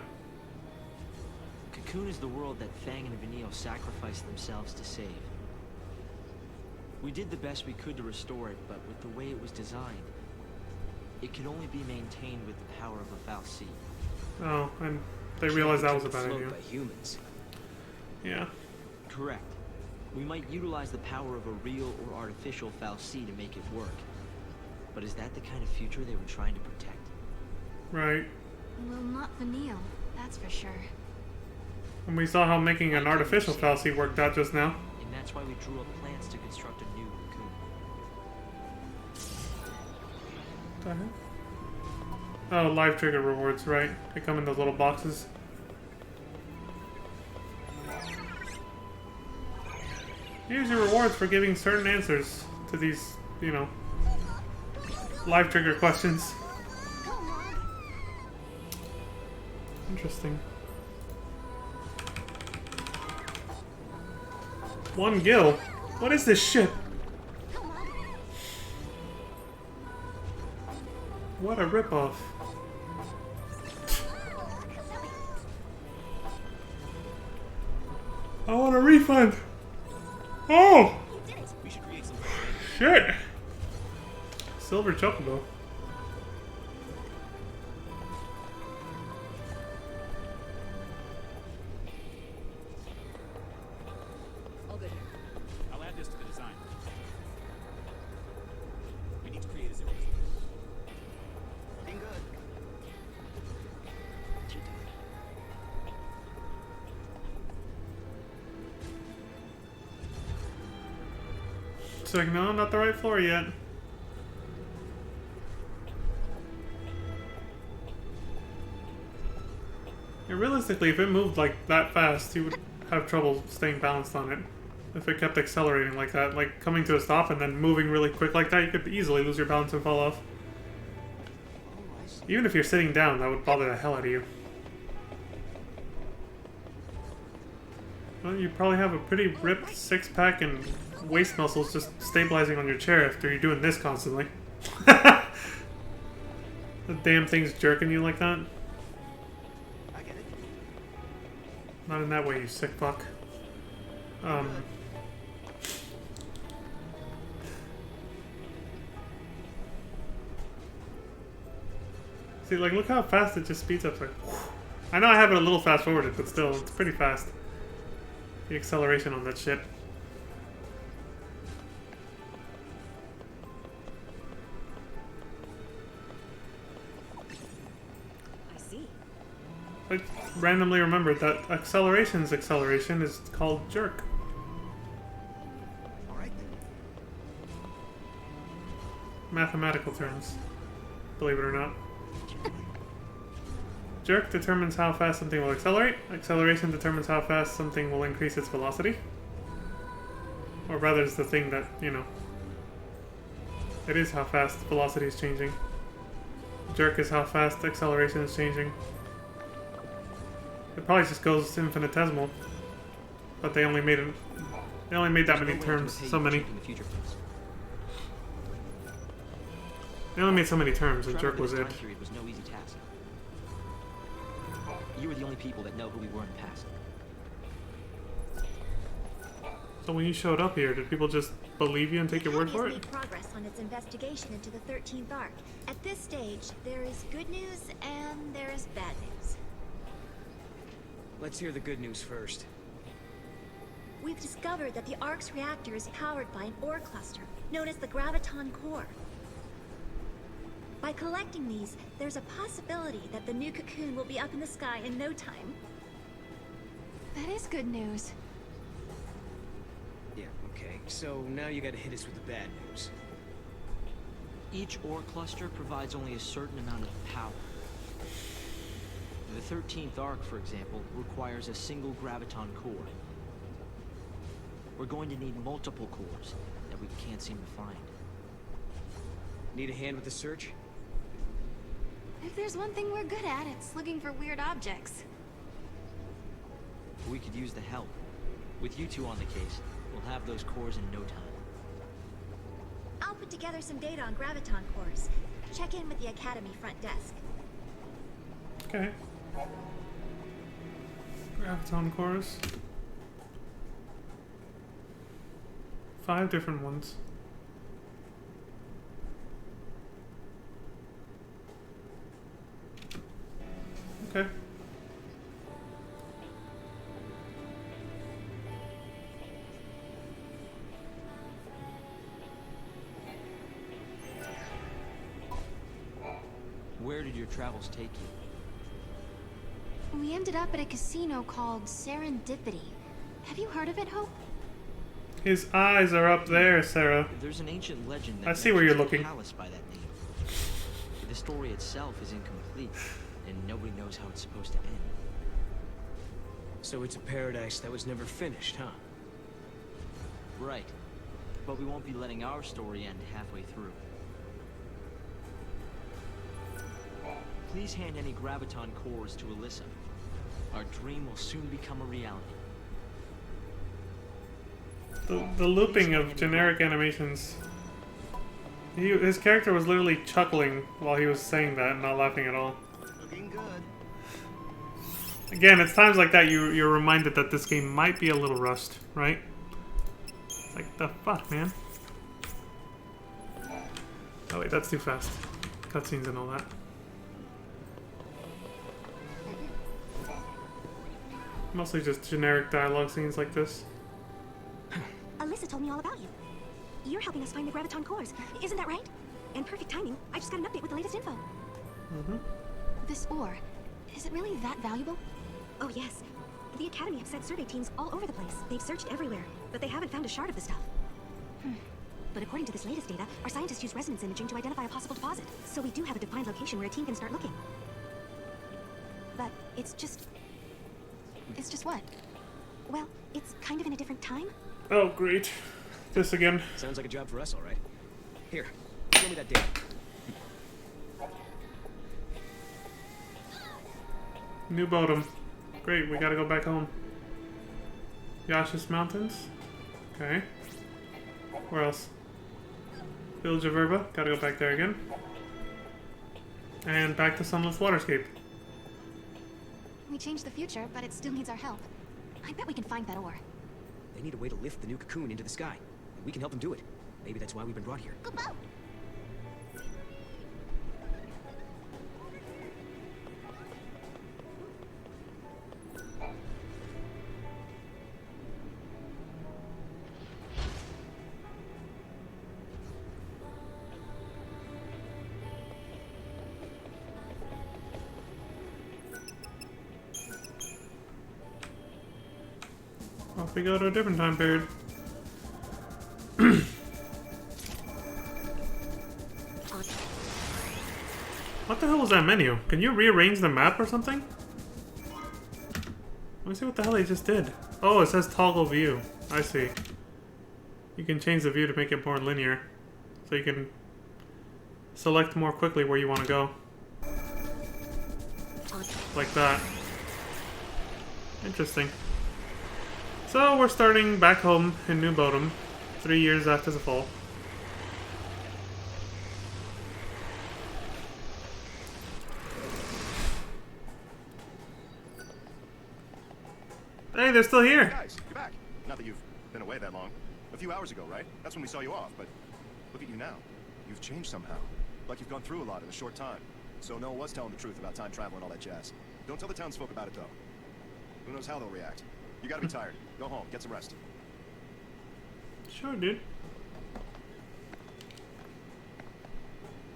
Cocoon is the world that Fang and Vanille sacrificed themselves to save. We did the best we could to restore it, but with the way it was designed, It can only be maintained with the power of a fal'Cie. Oh, and they realized that was a bad Afloat idea. by humans. Yeah. Correct. We might utilize the power of a real or artificial fal'Cie to make it work. But is that the kind of future they were trying to protect? Right. Well, not Vanille, that's for sure. And we saw how making an artificial fal'Cie worked out just now. And that's why we drew up plans to construct a new cocoon. What the heck? Oh, live trigger rewards, right. They come in those little boxes. Here's your rewards for giving certain answers to these, you know, live trigger questions. Interesting. 1 gil? What is this shit? What a ripoff. I want a refund. Oh! Shit! Silver chocobo. All good. I'll add this to the design. We need to create a zero. Being good. It's like, no, not the right floor yet. Yeah, realistically, if it moved like that fast, you would have trouble staying balanced on it. If it kept accelerating like that, like coming to a stop and then moving really quick like that, you could easily lose your balance and fall off. Even if you're sitting down, that would bother the hell out of you. Well, you probably have a pretty ripped six-pack and waist muscles just stabilizing on your chair after you're doing this constantly. The damn thing's jerking you like that? I get it. Not in that way, you sick fuck. See, like, look how fast it just speeds up. Like, whew. I know I have it a little fast forwarded, but still, it's pretty fast. The acceleration on that shit. I see. I randomly remembered that acceleration's acceleration is called jerk. All right then. Mathematical terms. Believe it or not. Jerk determines how fast something will accelerate. Acceleration determines how fast something will increase its velocity. Or rather, it's the thing that, you know, it is how fast velocity is changing. Jerk is how fast acceleration is changing. It probably just goes infinitesimal. But they only made it. They only made that many terms. So many. They only made so many terms, and jerk was it. Was no easy task. You were the only people that know who we were in the past. So when you showed up here, did people just believe you and take your word for it? Made progress on its investigation into the 13th Ark. At this stage, there is good news and there is bad news. Let's hear the good news first. We've discovered that the Ark's reactor is powered by an ore cluster, known as the Graviton Core. By collecting these, there's a possibility that the new cocoon will be up in the sky in no time. That is good news. Yeah, okay. So now you gotta hit us with the bad news. Each ore cluster provides only a certain amount of power. The 13th Ark, for example, requires a single graviton core. We're going to need multiple cores that we can't seem to find. Need a hand with the search? If there's one thing we're good at, it's looking for weird objects. We could use the help. With you two on the case, we'll have those cores in no time. I'll put together some data on Graviton cores. Check in with the Academy front desk. Okay. Graviton cores. 5 different ones. Okay. Where did your travels take you? We ended up at a casino called Serendipity. Have you heard of it, Hope? His eyes are up there, Sarah. There's an ancient legend that I see where you're mentions a looking. palace by that name. The story itself is incomplete, and nobody knows how it's supposed to end. So it's a paradise that was never finished, huh? Right. But we won't be letting our story end halfway through. Please hand any Graviton cores to Alyssa. Our dream will soon become a reality. The looping of generic animations. His character was literally chuckling while he was saying that and not laughing at all. Looking good. Again, it's times like that you're reminded that this game might be a little rushed, right? It's like, the fuck, man? Oh wait, that's too fast. Cutscenes and all that. Mostly just generic dialogue scenes like this. Alyssa told me all about you. You're helping us find the Graviton cores, isn't that right? And perfect timing. I just got an update with the latest info. Mm-hmm. This ore, is it really that valuable? Oh yes. The Academy have sent survey teams all over the place. They've searched everywhere, but they haven't found a shard of the stuff. But according to this latest data, our scientists use resonance imaging to identify a possible deposit. So we do have a defined location where a team can start looking. But it's just... It's just what? Well, it's kind of in a different time. Oh, great. This again. Sounds like a job for us, all right. Here, show me that data. New Bodum. Great, we gotta go back home. Yasha's Mountains. Okay. Where else? Village of Verba. Gotta go back there again. And back to Sunless Waterscape. We changed the future, but it still needs our help. I bet we can find that ore. They need a way to lift the new cocoon into the sky, and we can help them do it. Maybe that's why we've been brought here. Go boat. Off we go to a different time period. What the hell was that menu? Can you rearrange the map or something? Let me see what the hell they just did. Oh, it says toggle view. I see. You can change the view to make it more linear. So you can select more quickly where you want to go. Like that. Interesting. So we're starting back home in New Bodum, 3 years after the fall. Hey, they're still here. Guys, you're back. Not that you've been away that long. A few hours ago, right? That's when we saw you off, but look at you now. You've changed somehow. Like you've gone through a lot in a short time. So Noah was telling the truth about time travel and all that jazz. Don't tell the townsfolk about it, though. Who knows how they'll react. You gotta be tired. Go home, get some rest. Sure, dude.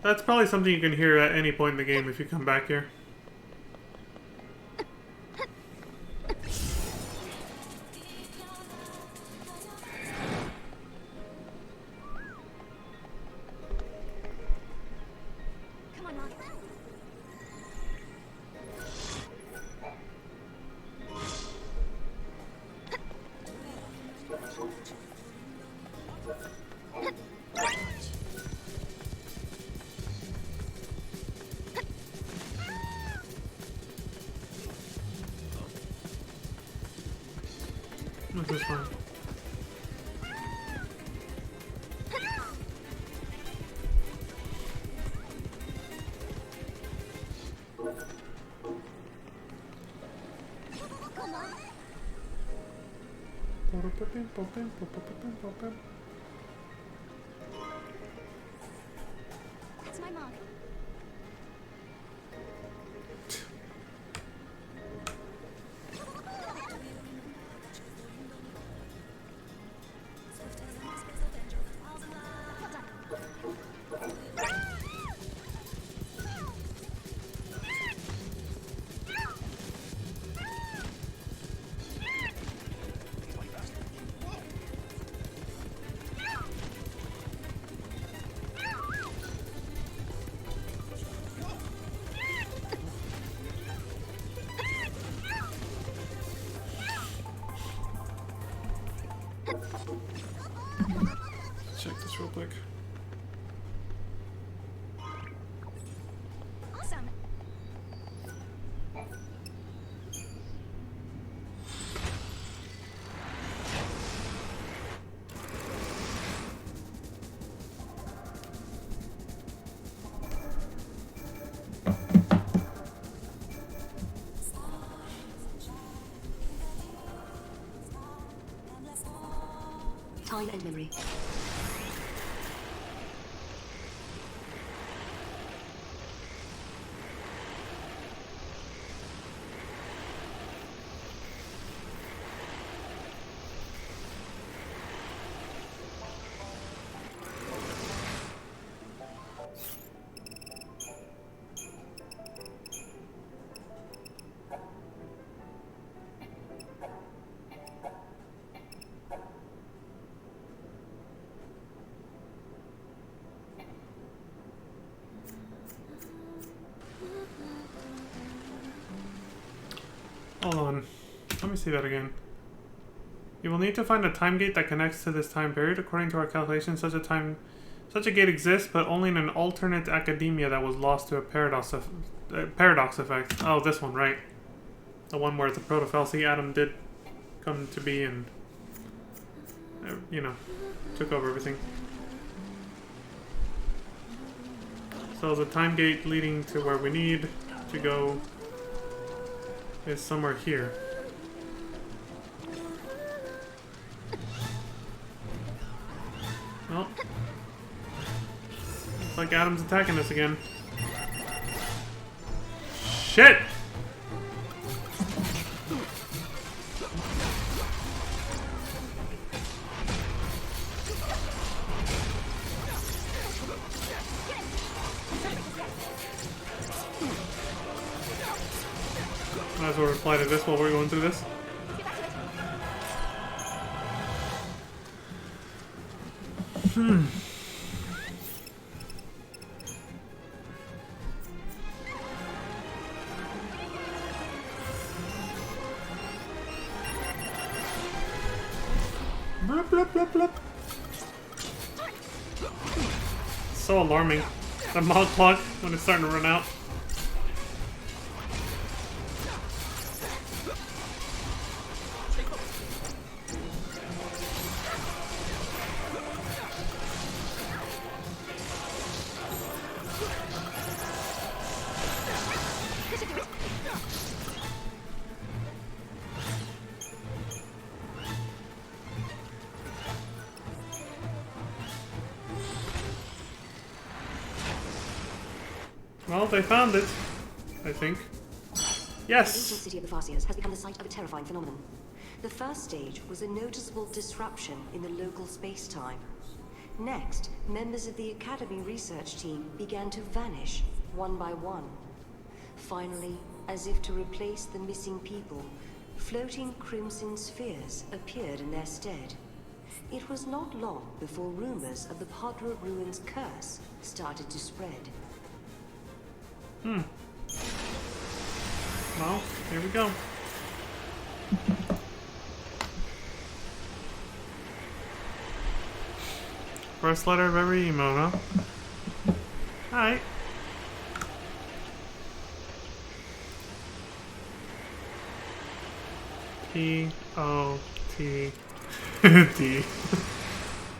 That's probably something you can hear at any point in the game if you come back here. Come on, Mom. What's this one? Come on. That's my mom. Check this real quick. Awesome. Time and memory. Hold on. Let me see that again. You will need to find a time gate that connects to this time period. According to our calculations, such a gate exists, but only in an alternate academia that was lost to a paradox effect. Oh, this one, right? The one where the Proto-Falsi atom did come to be and, you know, took over everything. So the time gate leading to where we need to go is somewhere here. Oh. Looks like Adam's attacking us again. Shit! Might as well reply to this while we're going through this. Blup, blup, blup, blup. So alarming. The mod clock when it's starting to run out. Well, they found it, I think. Yes! The ancient city of the Farseers has become the site of a terrifying phenomenon. The first stage was a noticeable disruption in the local space-time. Next, members of the Academy research team began to vanish, one by one. Finally, as if to replace the missing people, floating crimson spheres appeared in their stead. It was not long before rumors of the Padra Ruins curse started to spread. Well, here we go. First letter of every emo, huh? Alright. P-O-T D.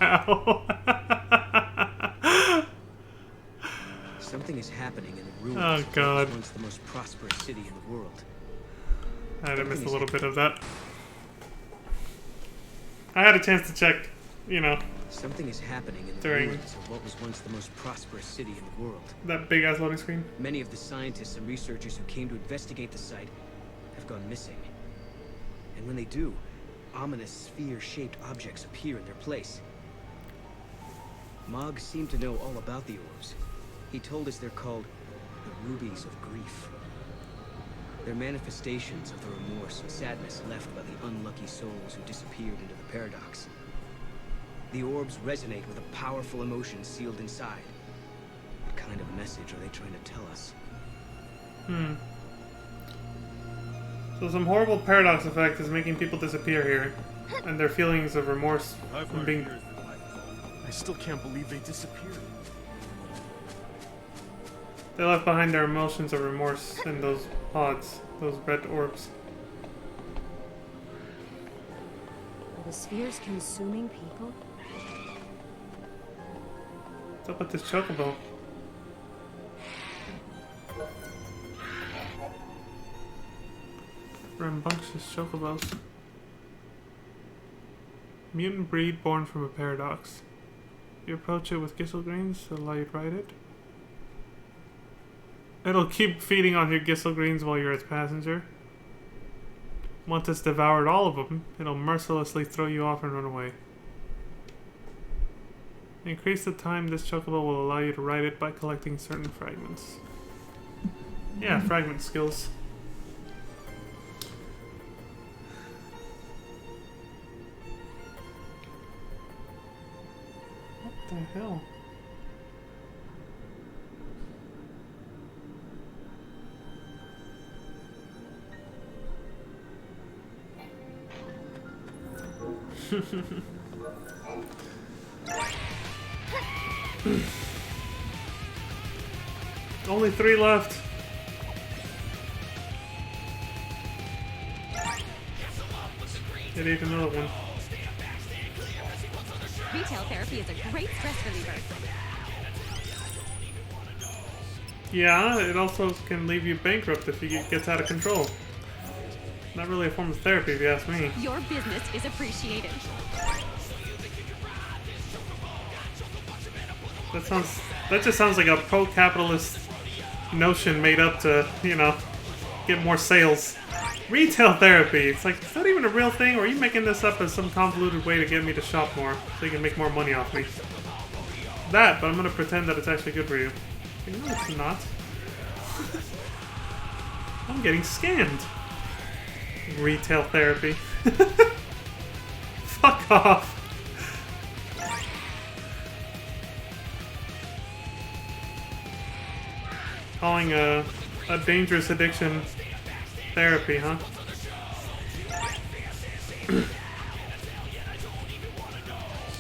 Ow. Something is happening in the ruins Oh, of God. what was once the most prosperous city in the world. I had to miss a little bit of that. I had a chance to check, you know, Something is happening in the during ruins of what was once the most prosperous city in the world. that big ass loading screen. Many of the scientists and researchers who came to investigate the site have gone missing. And when they do, ominous sphere-shaped objects appear in their place. Mog seemed to know all about the orbs. He told us they're called the Rubies of Grief. They're manifestations of the remorse and sadness left by the unlucky souls who disappeared into the paradox. The orbs resonate with a powerful emotion sealed inside. What kind of message are they trying to tell us? So some horrible paradox effect is making people disappear here, and their feelings of remorse from being... I still can't believe they disappeared. They left behind their emotions of remorse in those pods, those red orbs. Are the spheres consuming people? What's up with this chocobo? Rambunctious chocobos. Mutant breed born from a paradox. You approach it with Gisselgreens to allow you to ride it. It'll keep feeding on your Gisselgreens while you're its passenger. Once it's devoured all of them, it'll mercilessly throw you off and run away. Increase the time this chocobo will allow you to ride it by collecting certain fragments. Yeah, fragment skills. What the hell? Only 3 left. It ate another one. Retail therapy is a great stress reliever. Yeah, it also can leave you bankrupt if it gets out of control. Not really a form of therapy, if you ask me. Your business is appreciated. That just sounds like a pro-capitalist notion made up to, you know, get more sales. Retail therapy. It's like, is that even a real thing, or are you making this up as some convoluted way to get me to shop more so you can make more money off me? That, but I'm gonna pretend that it's actually good for you. No, it's not. I'm getting scammed. Retail therapy. Fuck off. Calling a dangerous addiction therapy, huh?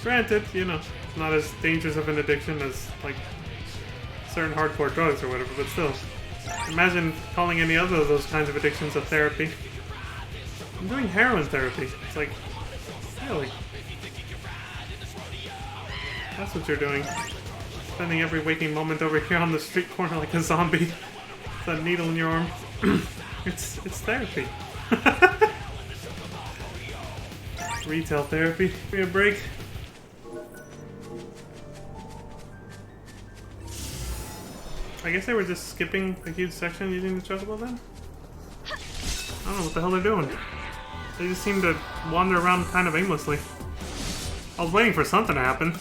Granted, you know, it's not as dangerous of an addiction as, like, certain hardcore drugs or whatever, but still. Imagine calling any other of those kinds of addictions a therapy. I'm doing heroin therapy. It's like, really? That's what you're doing. Spending every waking moment over here on the street corner like a zombie. With that needle in your arm. It's therapy. Retail therapy. Give me a break. I guess they were just skipping a huge section using the chocobo then? I don't know what the hell they're doing. They just seem to wander around kind of aimlessly. I was waiting for something to happen.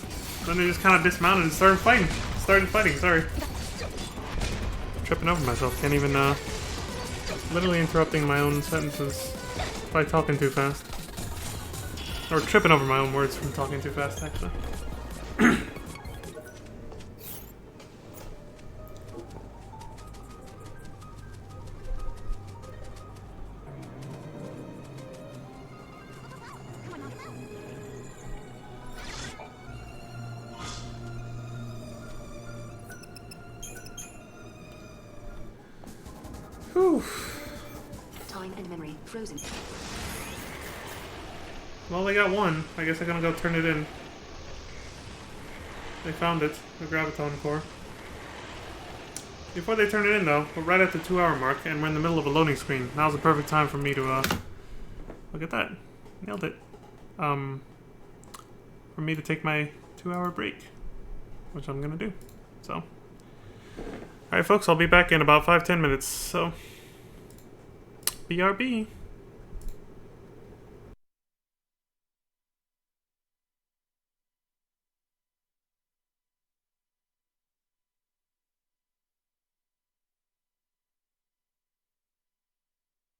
Then they just kind of dismounted and started fighting, sorry. Tripping over myself, can't even, literally interrupting my own sentences by talking too fast. Or tripping over my own words from talking too fast, actually. Whew. Time and memory frozen. Well, they got one. I guess I'm gonna go turn it in. They found it, the Graviton Core. Before they turn it in, though, we're right at the 2-hour mark, and we're in the middle of a loading screen. Now's the perfect time for me to, look at that. Nailed it. For me to take my 2-hour break, which I'm gonna do. So. Alright, folks, I'll be back in about 5-10 minutes, so. BRB.